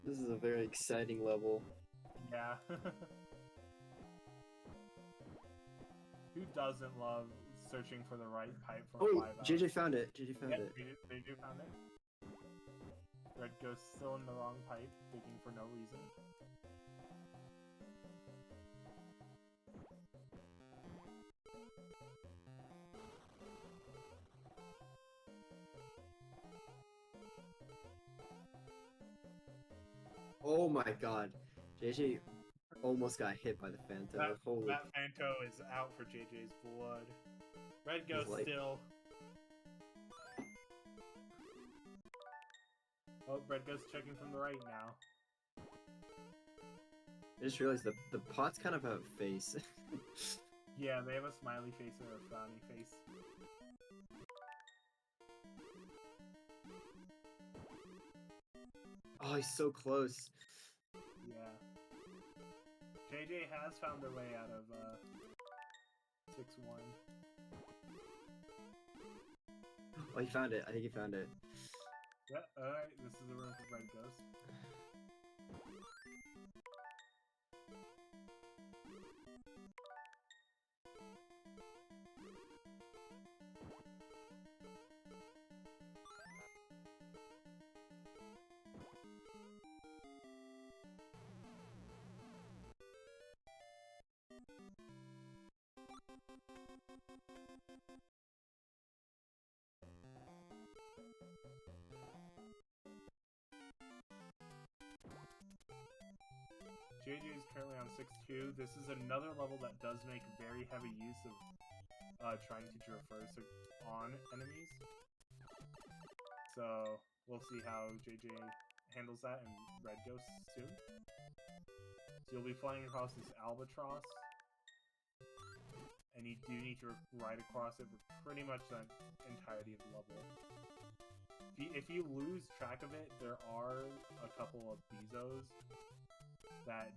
This is a very exciting level. Yeah. Who doesn't love searching for the right pipe for Oh, 5 hours? JJ found it. JJ found Yep, it. they do found it. Red Ghost still in the wrong pipe, digging for no reason. Oh my God, JJ almost got hit by the Phantom. Holy. That Phanto is out for JJ's blood. Red He's Ghost like- still. Oh, Red Ghost checking from the right now. I just realized the pots kind of have a face. Yeah, they have a smiley face or a frowny face. Oh, he's so close. Yeah. JJ has found their way out of 6-1. Oh, he found it. I think he found it. Yeah, alright, this is the room for Breadghost. JJ is currently on 6-2. This is another level that does make very heavy use of trying to traverse on enemies. So we'll see how JJ handles that in Breadghost soon. So you'll be flying across this albatross, and you do need to ride across it for pretty much the entirety of the level. If you lose track of it, there are a couple of Bezos that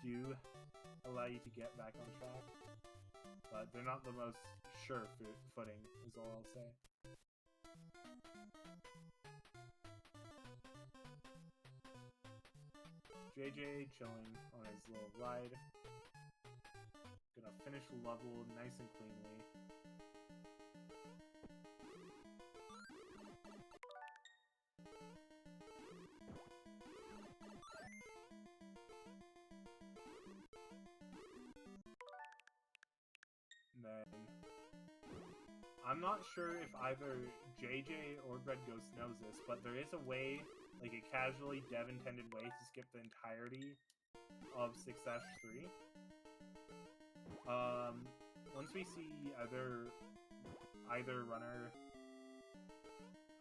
do allow you to get back on track, but they're not the most sure footing, is all I'll say. JJ chilling on his little ride. Gonna finish the level nice and cleanly. Then I'm not sure if either JJ or Breadghost knows this, but there is a way, like a casually dev-intended way to skip the entirety of 6-3. Once we see either runner,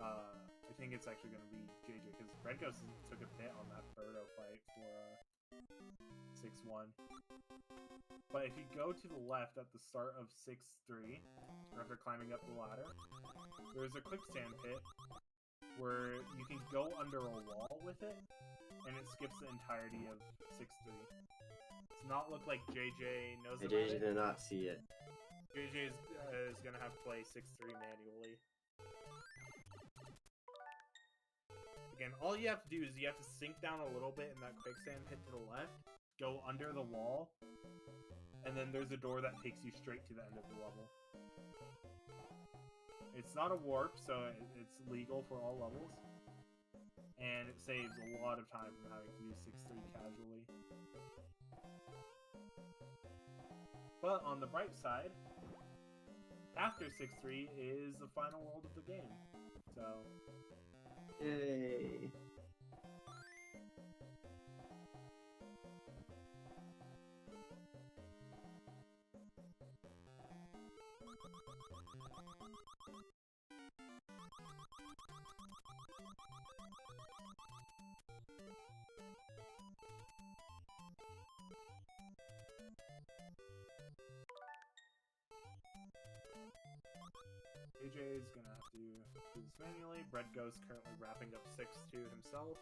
I think it's actually going to be JJ, because Breadghost took a bit on that Birdo fight for 6-1. But if you go to the left at the start of 6-3, or after climbing up the ladder, there's a quicksand pit where you can go under a wall with it, and it skips the entirety of 6-3. Does not look like JJ knows about JJ it. did not see it. JJ is going to have to play 6-3 manually. Again, all you have to do is you have to sink down a little bit in that quicksand pit to the left, go under the wall, and then there's a door that takes you straight to the end of the level. It's not a warp, so it's legal for all levels. And it saves a lot of time from having to do 6-3 casually. But on the bright side, after 6-3 is the final world of the game. So... Yay. JJ is gonna have to do this manually. Breadghost currently wrapping up 6-2 himself.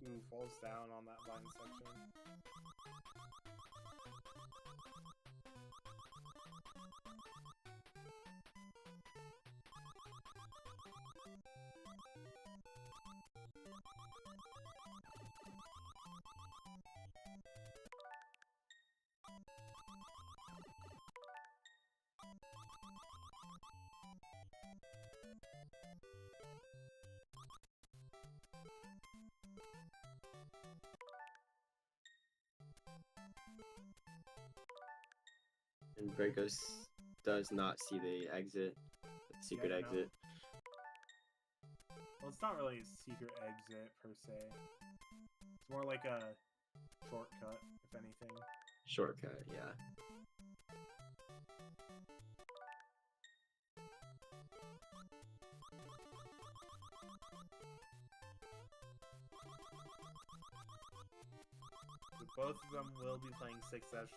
Ooh, falls down on that vine section. And Breadghost does not see the exit, the secret Yeah, no. exit. Well, it's not really a secret exit per se. It's more like a shortcut, if anything. Shortcut, yeah. So both of them will be playing 6-3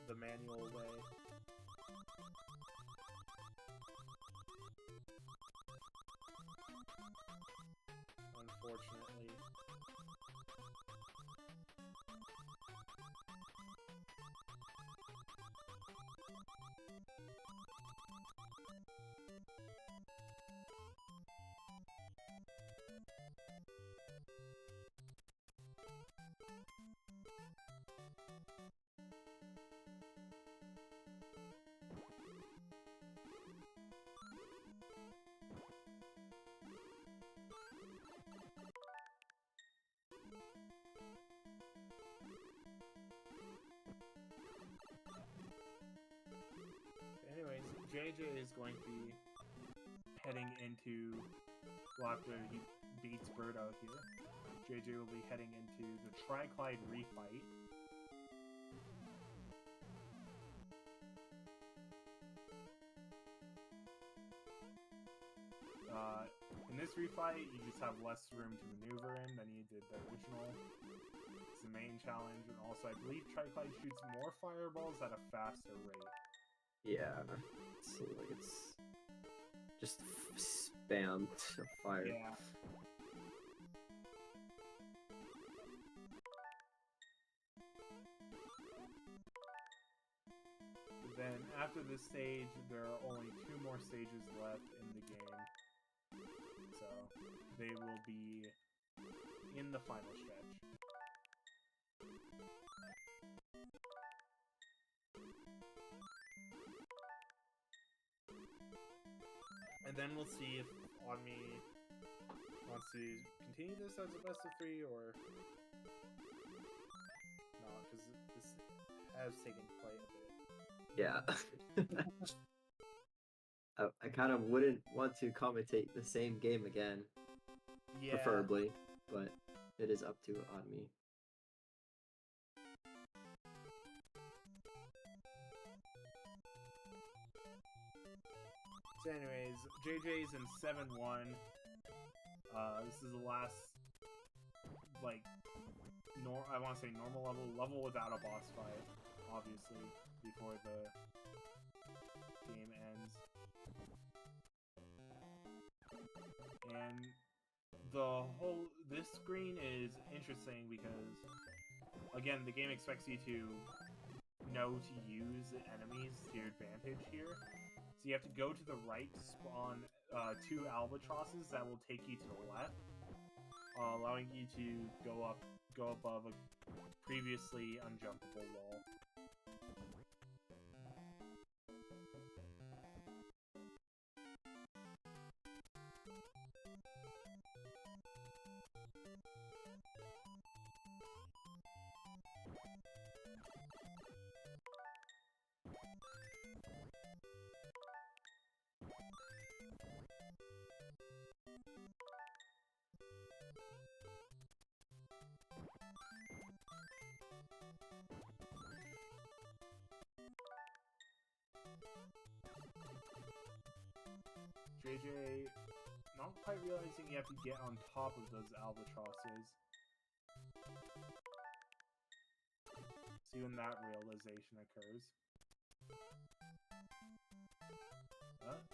the manual way. unfortunately. Anyways, JJ is going to be heading into after he beats Bird out here. JJ will be heading into the Triclide refight. In this refight, you just have less room to maneuver in than you did the original. It's the main challenge, and also I believe Triclide shoots more fireballs at a faster rate. Yeah, it seems like it's just spammed fire. Yeah. But then after this stage, there are only 2 more stages left in the game. So they will be in the final stretch. And then we'll see if Onmi wants to continue this as a best of 3 or no, because this has taken quite a bit. Yeah. I kind of wouldn't want to commentate the same game again, Yeah. preferably, but it is up to Onmi. So anyways, JJ's in 7-1. This is the last, like, I want to say normal level without a boss fight, obviously, before the game ends. And this screen is interesting because, again, the game expects you to know to use the enemies to your advantage here. So you have to go to the right to spawn 2 albatrosses that will take you to the left, allowing you to go above a previously unjumpable wall. JJ, not quite realizing you have to get on top of those albatrosses. See when that realization occurs.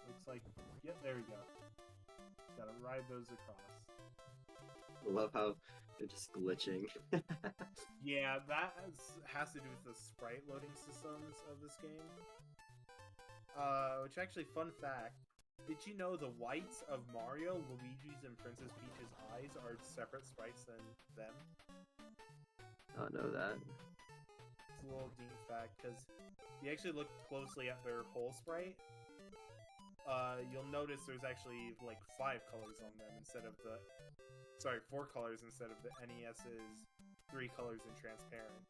Looks like, yep, there we go. Just gotta ride those across. I love how they're just glitching. Yeah, that has to do with the sprite loading systems of this game. Which actually, fun fact, did you know the whites of Mario, Luigi's, and Princess Peach's eyes are separate sprites than them? I don't know that. It's a little neat fact, because if you actually look closely at their whole sprite, you'll notice there's actually like 5 colors on them instead of the... Sorry, 4 colors instead of the NES's 3 colors and transparent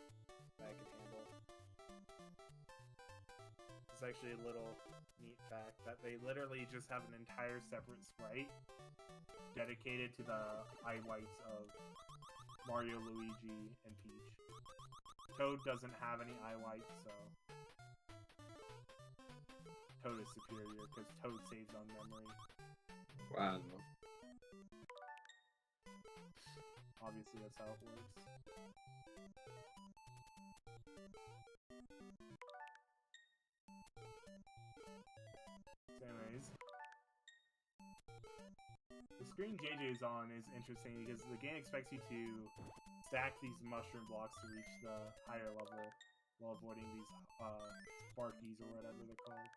that I can handle. It's actually a little neat fact that they literally just have an entire separate sprite dedicated to the eye whites of Mario, Luigi, and Peach. Toad doesn't have any eye whites, so Toad is superior because Toad saves on memory. Wow. Obviously, that's how it works. So anyways, this screen JJ's on is interesting because the game expects you to stack these mushroom blocks to reach the higher level while avoiding these sparkies or whatever they're called.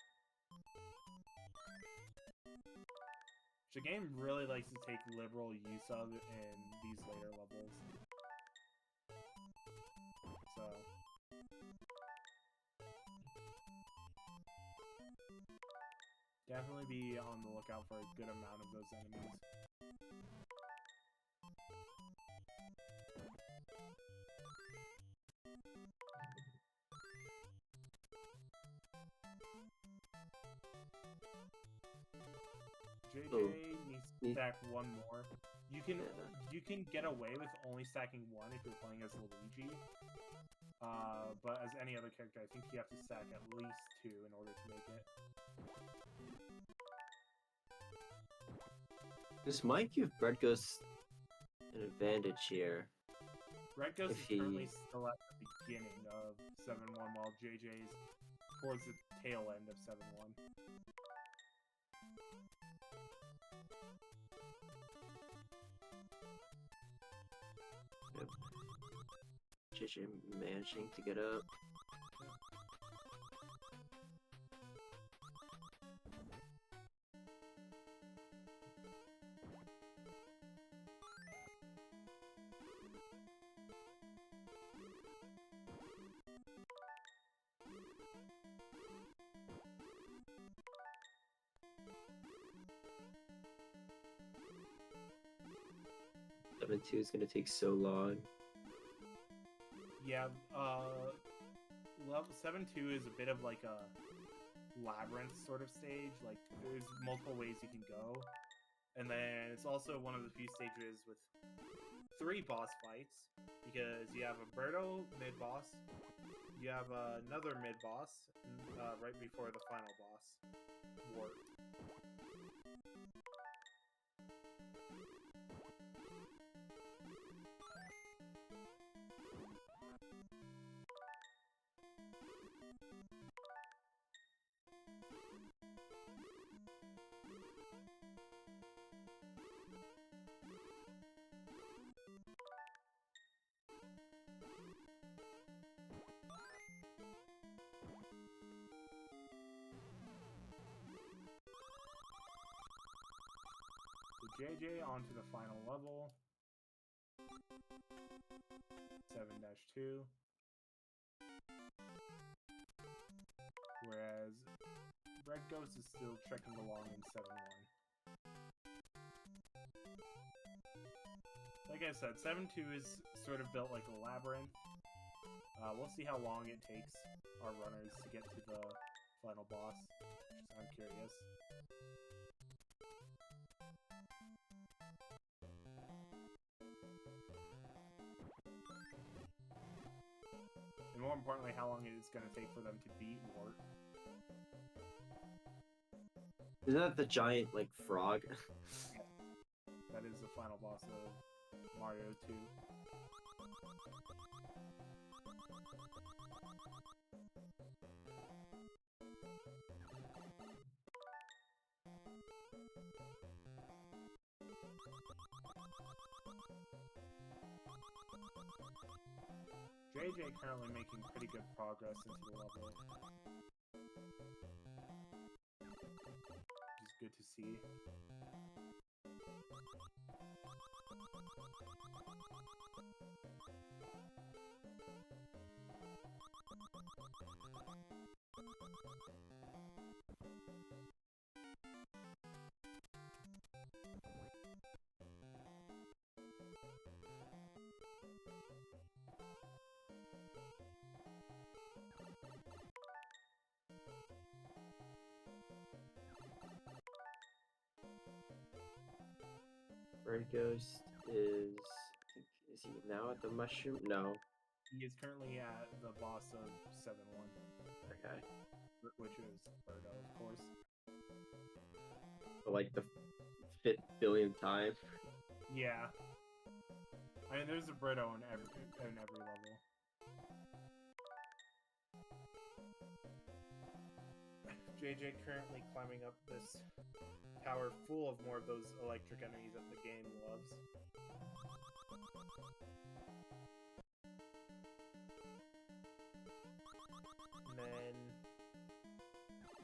The game really likes to take liberal use of in these later levels. So definitely be on the lookout for a good amount of those enemies. JJ needs to stack one more. You can get away with only stacking one if you're playing as Luigi. But as any other character, I think you have to stack at least 2 in order to make it. This might give Breadghost an advantage here. Breadghost If is he- currently still at the beginning of 7-1, while JJ's towards the tail end of 7-1. Yep. JJ managing to get up. Seven two is gonna take so long. Yeah, level 7-2 is a bit of like a labyrinth sort of stage. Like, there's multiple ways you can go. And then it's also one of the few stages with 3 boss fights, because you have a Birdo mid-boss, you have another mid-boss, right before the final boss, Wart. JJ onto the final level. 7-2. Whereas Breadghost is still trekking along in 7-1. Like I said, 7-2 is sort of built like a labyrinth. We'll see how long it takes our runners to get to the final boss. I'm curious. And more importantly, how long it is going to take for them to beat Wart. Isn't that the giant, like, frog? That is the final boss of Mario 2. JJ currently making pretty good progress into the level. Which is good to see. Breadghost is he now at the mushroom? No. He is currently at the boss of 7-1. Okay. Which is Birdo, of course. For like the 5th billionth time. Yeah. I mean, there's a Birdo in every level. JJ currently climbing up this tower full of more of those electric enemies that the game loves. And then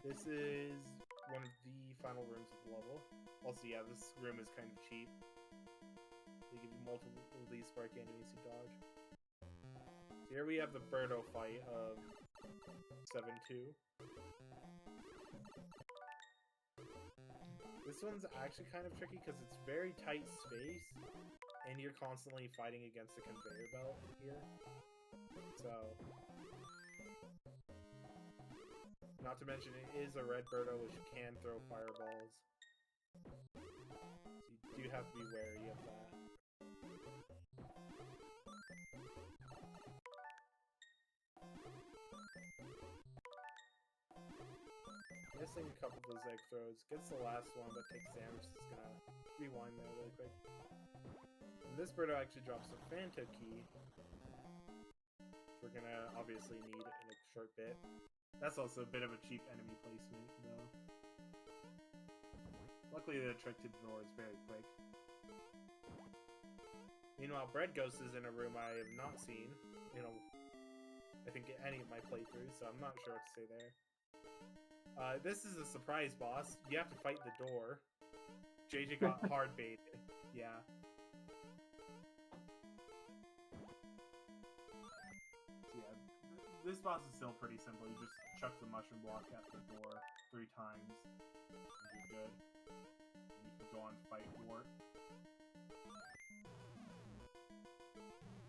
this is one of the final rooms of the level. Also, yeah, this room is kind of cheap. They give you multiple of these spark enemies to dodge. So here we have the Birdo fight of 7-2. This one's actually kind of tricky because it's very tight space, and you're constantly fighting against a conveyor belt here. So, not to mention it is a red Birdo which can throw fireballs. So you do have to be wary of that. Missing a couple of those egg throws. Gets the last one, but takes damage. Just gonna rewind there really quick. And this Birdo actually drops a Phanto key. Which we're gonna obviously need in a short bit. That's also a bit of a cheap enemy placement, though. Luckily, the trick to ignore is very quick. Meanwhile, Breadghost is in a room I have not seen, I think any of my playthroughs, so I'm not sure what to say there. This is a surprise boss. You have to fight the door. JJ got hard baited. Yeah. So yeah, this boss is still pretty simple. You just chuck the mushroom block at the door 3 times, and you're good. And you can go on to fight Wart.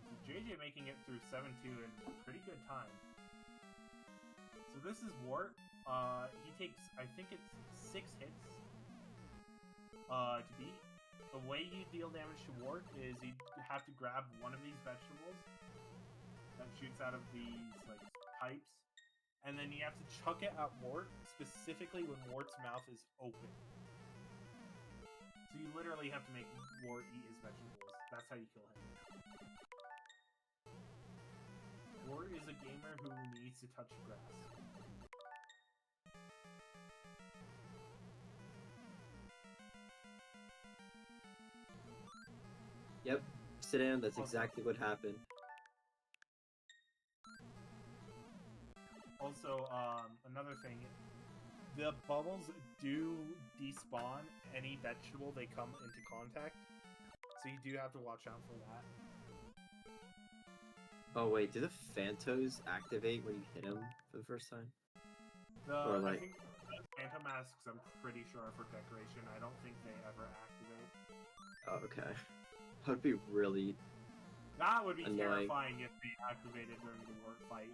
So JJ making it through 7-2 in pretty good time. So this is Wart. He takes, I think it's 6 hits to beat. The way you deal damage to Wart is you have to grab one of these vegetables that shoots out of these like pipes, and then you have to chuck it at Wart, specifically when Wart's mouth is open. So you literally have to make Wart eat his vegetables. That's how you kill him. Wart is a gamer who needs to touch grass. Yep, Sedan, that's exactly what happened. Also, another thing, the bubbles do despawn any vegetable they come into contact, so you do have to watch out for that. Oh wait, do the Phantos activate when you hit them for the first time? I Or, like- think the Phantom Masks, I'm pretty sure, are for decoration. I don't think they ever activate. Oh, okay. That would be really... That would be annoying. terrifying if they activated during the Wart fight.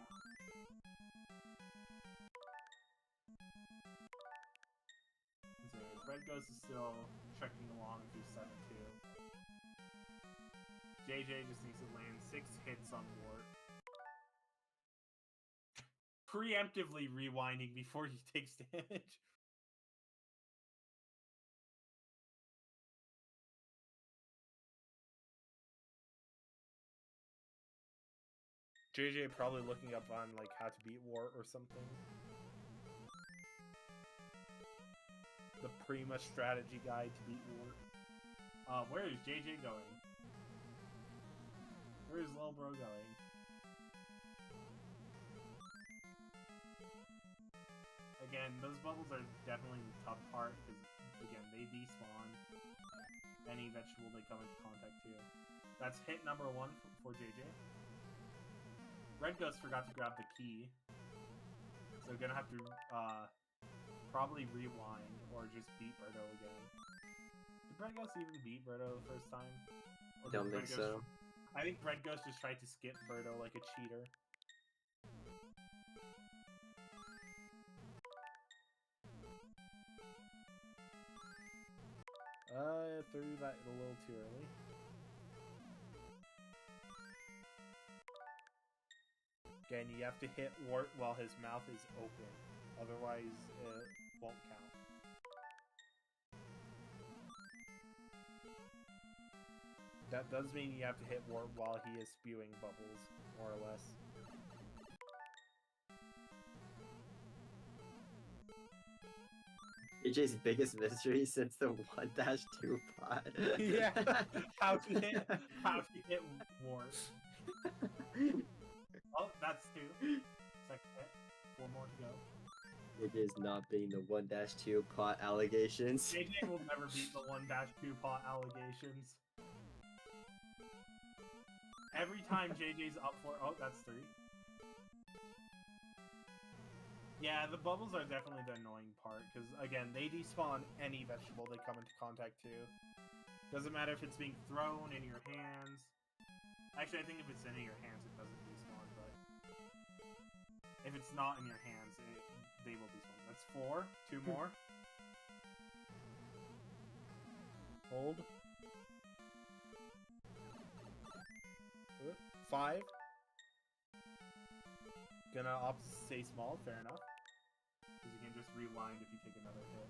So, Breadghost is still trekking along through 7-2. JJ just needs to land 6 hits on Wart. Preemptively rewinding before he takes damage. JJ probably looking up on like how to beat Wart or something. The Prima strategy guide to beat Wart. Where is JJ going? Where is Lil Bro going? Again, those bubbles are definitely the tough part, because, again, they despawn any vegetable they come into contact to. That's hit number 1 for JJ. Breadghost forgot to grab the key, so gonna have to probably rewind or just beat Birdo again. Did Breadghost even beat Birdo the first time? Or Don't did think so. I think Breadghost just tried to skip Birdo like a cheater. Threw that a little too early. Again, you have to hit Wart while his mouth is open, otherwise it won't count. That does mean you have to hit Wart while he is spewing bubbles, more or less. JJ's biggest mystery since the 1-2 pot. Yeah. How to hit Wart. Oh, that's 2. Second hit. 4 more to go. JJ's not being the 1-2 pot allegations. JJ will never beat the 1-2 pot allegations. Every time JJ's up for... Oh, that's 3. Yeah, the bubbles are definitely the annoying part, because, again, they despawn any vegetable they come into contact to. Doesn't matter if it's being thrown in your hands. Actually, I think if it's in your hands, it doesn't despawn, but... If it's not in your hands, they will despawn. That's 4. 2 more. Hold. 5. Gonna opt to stay small, fair enough. Because you can just rewind if you take another hit.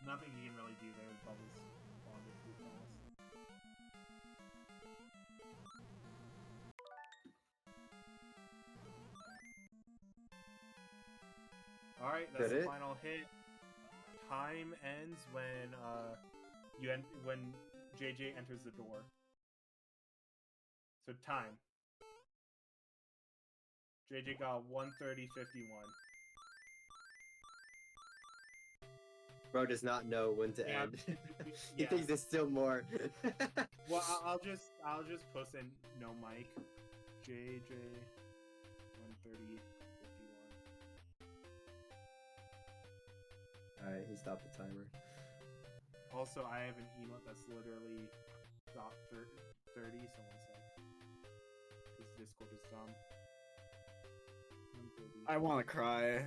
Nothing you can really do there, the bubbles bonded too fast. Alright, that's the final hit. Time ends when when JJ enters the door. So time. JJ got 130.51. Bro does not know when to Yeah. end. He Yeah. thinks there's still more. Well, I'll just post in no mic. JJ 130.51. Alright, he stopped the timer. Also, I have an emote that's literally dot 30, so 1 sec. Because Discord is dumb. 130. I want to cry.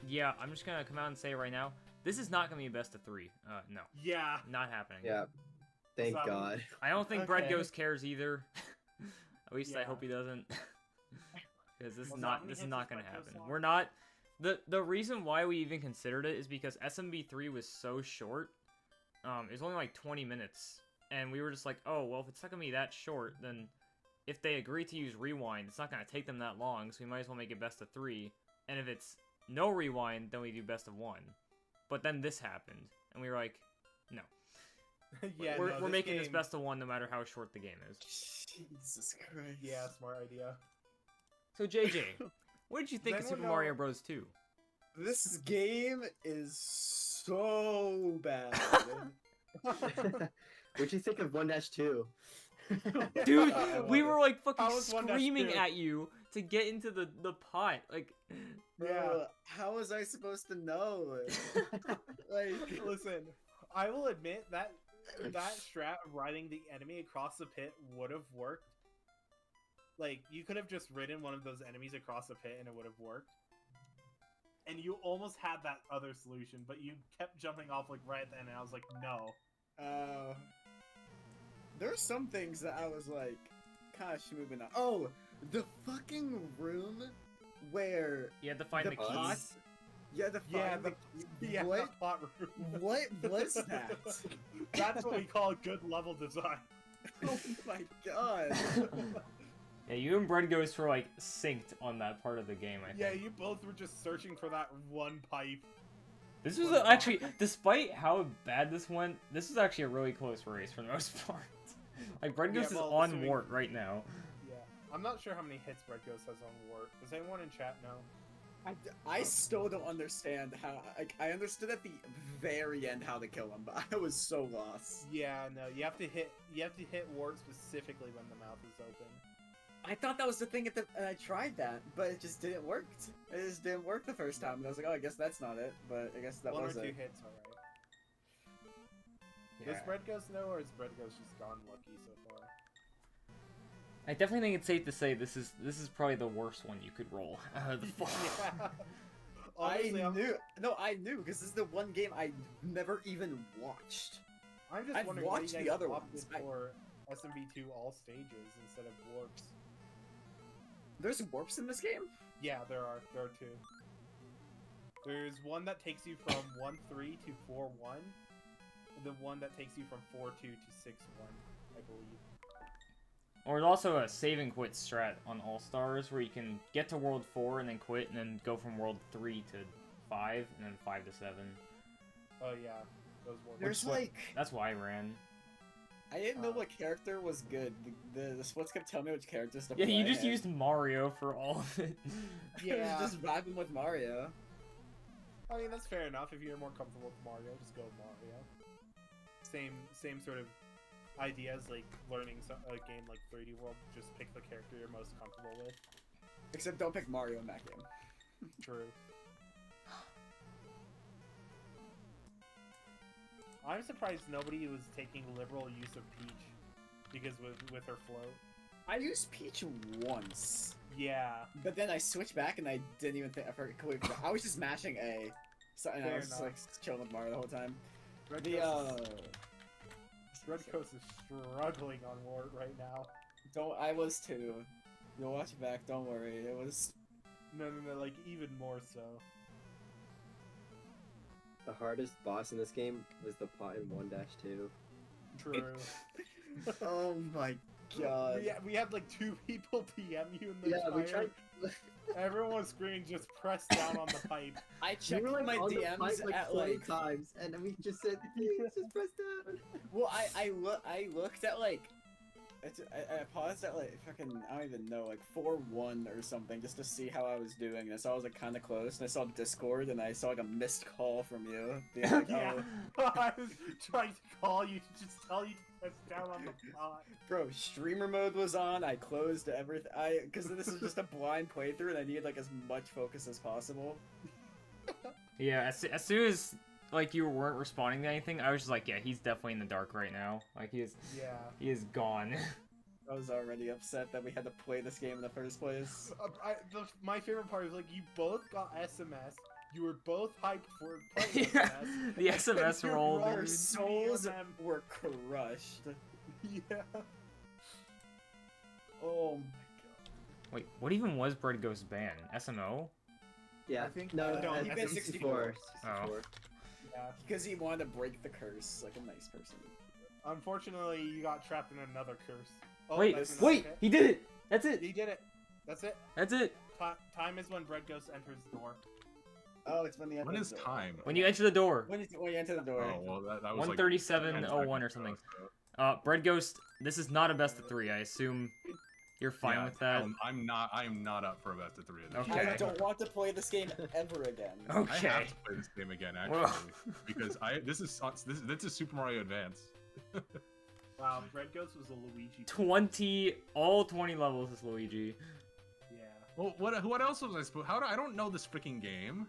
Yeah, I'm just gonna come out and say right now, this is not gonna be a best of 3. No, Yeah. not happening. Yeah. Thank So- God. I don't think Okay. Breadghost cares either. At least I Yeah. hope he doesn't. Because this is Well, not Zombie this is hits not is gonna Breadghost happen. on. We're not the reason why we even considered it is because SMB3 was so short. It was only like 20 minutes, and we were just like, oh well, if it's not gonna be that short, then if they agree to use rewind, it's not gonna take them that long, so we might as well make it best of 3. And if it's no rewind, then we do best of 1. But then this happened, and we were like, no. Yeah, we're no, making this game- best of 1 no matter how short the game is. Jesus Christ. Yeah, smart idea. So JJ, what did you think of Does Super anyone Mario know- Bros. 2? This game is so bad. What'd you think of 1-2? Dude, I we love were like fucking How was 1-2? screaming at you to get into the pot. Like, Bro, how was I supposed to know? Like, Listen, I will admit that strat of riding the enemy across the pit would have worked. Like, you could have just ridden one of those enemies across the pit and it would have worked. And you almost had that other solution, but you kept jumping off like right at the end, and I was like, no. there's some things that I was like, gosh, moving on. Oh, the fucking room where you had to find the The keys. pot? you had to Yeah, find Yeah, what? the plot room. What was that? That's what we call good level design. Oh my god. Yeah, you and Breadghost were like synced on that part of the game. I think. Yeah, you both were just searching for that one pipe. This was actually, despite how bad this went, this was actually a really close race for the most part. Like Breadghost Yeah, well, is on assuming- Wart right now. Yeah. I'm not sure how many hits Breadghost has on Wart. Does anyone in chat know? I still don't understand how. Like, I understood at the very end how to kill him, but I was so lost. Yeah, no, you have to hit Wart specifically when the mouth is open. I thought that was the thing and I tried that, but it just didn't work. It just didn't work the first time, and I was like, oh, I guess that's not it. But I guess that One or was two it. hits, alright. Yeah. Does Breadghost know, or is Breadghost just gone lucky so far? I definitely think it's safe to say this is probably the worst one you could roll out of the four. Yeah. Honestly, I knew because this is the one game I never even watched. I'm just I've wondering why you watched guys the other opted ones. for SMB2 all stages instead of warps. There's warps in this game. Yeah, there are two. There's one that takes you from 1-3 to 4-1, and the one that takes you from 4-2 to 6-1, I believe. Or there's also a save and quit strat on All Stars where you can get to World 4 and then quit and then go from World 3 to 5 and then 5 to 7. Oh yeah, those were. There's Which one- like That's why I ran. I didn't know what character was good. The splits kept telling me which characters to Yeah, play. you just and used Mario for all of it. I was just vibing with Mario. I mean, that's fair enough. If you're more comfortable with Mario, just go with Mario. Same sort of ideas, like learning a game like 3D World. Just pick the character you're most comfortable with. Except don't pick Mario in that game. True. I'm surprised nobody was taking liberal use of Peach, because with her float. I used Peach once, Yeah. but then I switched back and I didn't even think I was just mashing A, so and I Fair was just enough. like chilling with Mario the whole time. Red The Coast is struggling on Wart right now. I was too. You'll watch it back. Don't worry. It was. No, like even more so. The hardest boss in this game was the plot in 1-2. True. Oh my god. we had like 2 people PM you in the Yeah, we fire. tried. Everyone was screaming, just press down on the pipe. I We checked were like my on the DMs pipe, like at 20 like. times, and then we just said, "Please, just press down." Well, I looked at like. I paused at like fucking I don't even know like 4-1 or something just to see how I was doing. And I saw I was like kind of close, and I saw Discord, and I saw like a missed call from you. Being like, Yeah. oh, I was trying to call you to just tell you to press down on the pot. bro, streamer mode was on. I closed everything. Because this is just a blind playthrough, and I needed like as much focus as possible. Yeah, as soon as like you weren't responding to anything, I was just like, yeah, he's definitely in the dark right now. Like he is gone. I was already upset that we had to play this game in the first place. My favorite part is like you both got SMS. You were both hyped for playing SMS. The SMS roll, Our dude. souls DMM. were crushed. Yeah. Oh my Wait, what even was Breadghost ban? SMO? Yeah, I think- no, no, he meant 64. 64. Yeah. Because he wanted to break the curse like a nice person. Unfortunately, you got trapped in another curse. Oh, Wait, that's another wait, hit. he did it! That's it! He did it. That's it. That's it! Time is when Breadghost enters the door. Oh, it's when the When is time? When you enter the door. When you enter the door. Oh well, that was like 137.01 or something. Breadghost, this is not a best of 3. I assume you're fine with that. I'm not up for a best of 3 of this. Okay. I don't want to play this game ever again. I Okay. have to play this game again actually Well. because this is Super Mario Advance. Wow, Breadghost was a Luigi. All 20 levels is Luigi. Yeah. Well, what else was I supposed? I don't know this freaking game.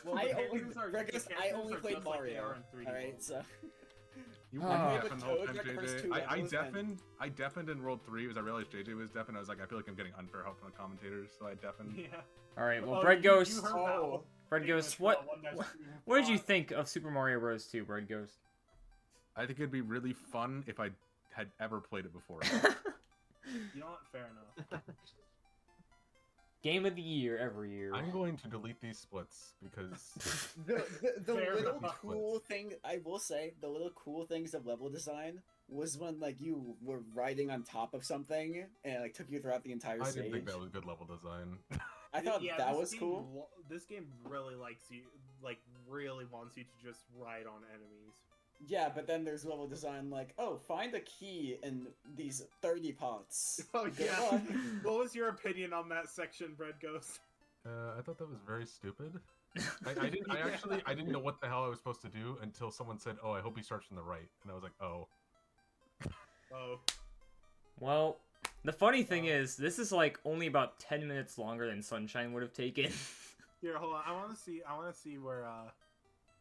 Well, I the only, characters are- Breakfast, the I characters only are played just like they Mario. are in 3D Alright, World. so. You Ah. were I deaf played the whole with time, Toad like the first JJ. 2 levels, I deafened in World 3 because I realized JJ was deaf, and I was like, I feel like I'm getting unfair help from the commentators, so I deafened. Yeah. Alright, well, Oh, Breadghost. you heard that Oh. one. Breadghost, what did you think of Super Mario Bros. 2, Breadghost? I think it'd be really fun if I had ever played it before. You know what? Fair enough. Game of the year every year. I'm going to delete these splits because The Fair little enough. cool thing, I will say, the little cool things of level design was when like you were riding on top of something and it like took you throughout the entire I stage. didn't think that was good level design. I thought Yeah, that this was game cool. This game really likes you, like really wants you to just ride on enemies. Yeah, but then there's level design like, oh, find a key in these 30 pots. Oh Good yeah. luck. What was your opinion on that section, Breadghost? I thought that was very stupid. I didn't know what the hell I was supposed to do until someone said, "Oh, I hope he starts from the right," and I was like, "Oh." Oh. Well, the funny thing is, this is like only about 10 minutes longer than Sunshine would have taken. Here, hold on. I want to see where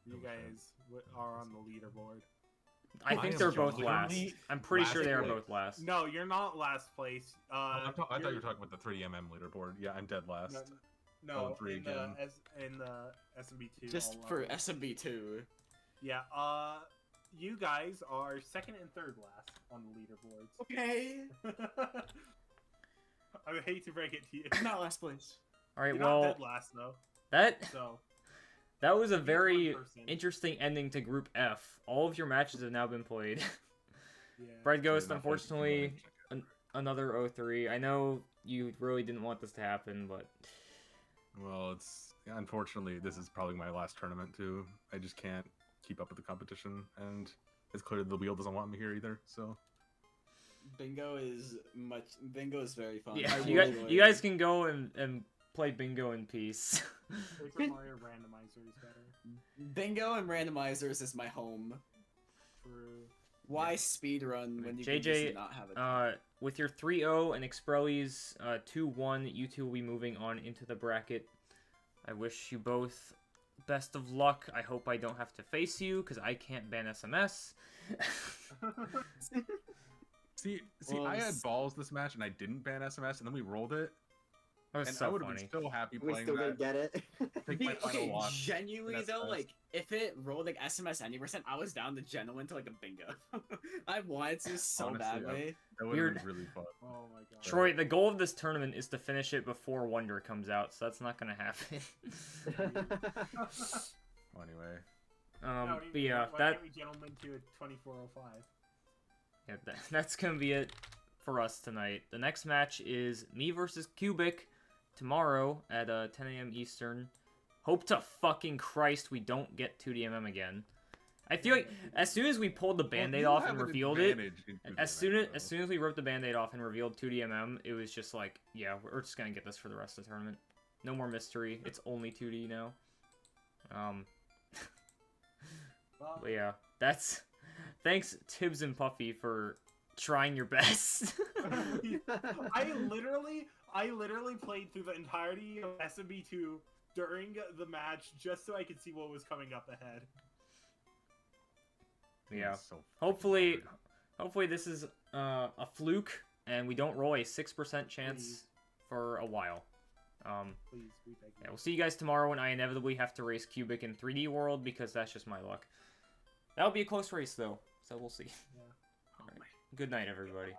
you guys are on the leaderboard. I I think am they're both last. literally I'm pretty sure they are last both last. No, you're not last place. I thought you you're- were talking about the 3MM leaderboard. Yeah, I'm dead last. No, Oh, three in the again. in the SMB2. Just all for levels. SMB2. Yeah. You guys are second and third last on the leaderboards. Okay. I hate to break it to you. Not last place. All right, You're not well, dead last though. that So was a you're very one person. interesting ending to Group F. All of your matches have now been played. Yeah. Breadghost, Not played unfortunately, another 03. I know you really didn't want this to happen, but Well, unfortunately this is probably my last tournament too. I just can't keep up with the competition, and it's clear the wheel doesn't want me here either. So Bingo is very fun. yeah, I you will guys, enjoy you it. guys can go and play bingo in peace. Paper Mario Randomizer is better. Bingo and randomizers is my home. True. Why speedrun when you can JJ, just not have it? With your 3-0 and Exprelli's 2-1, you two will be moving on into the bracket. I wish you both best of luck. I hope I don't have to face you, because I can't ban SMS. see, Well, I had balls this match, and I didn't ban SMS, and then we rolled it, That was and I so would have funny. been so happy We playing still that. didn't get it. Take my final Okay, loss. genuinely in though, SMS. like if it rolled like SMS any percent, I was down to genuine to like a bingo. I wanted to so Honestly, badly. That would have been really fun. Oh my god. Troy, the goal of this tournament is to finish it before Wonder comes out, so that's not gonna happen. Well, anyway, But yeah, why that can't we gentlemen to a 2405? yeah, that's gonna be it for us tonight. The next match is me versus Cubic tomorrow at 10 a.m. Eastern. Hope to fucking Christ we don't get 2DMM again. I feel like as soon as we pulled the band-aid you off have and an revealed it, advantage in 2D as soon though. as we ripped the band-aid off and revealed 2DMM, it was just like, yeah, we're just gonna get this for the rest of the tournament. No more mystery. It's only 2D now. Well, But yeah, that's thanks Tibbs and Puffy for trying your best. I literally played through the entirety of SMB2 during the match just so I could see what was coming up ahead. Yeah. It's so Hopefully, hard. this is a fluke and we don't roll a 6% chance Please. for a while. Please, we beg you. Yeah, we'll see you guys tomorrow when I inevitably have to race Cubic in 3D World because that's just my luck. That'll be a close race though, so we'll see. Yeah. All right. Good night, everybody.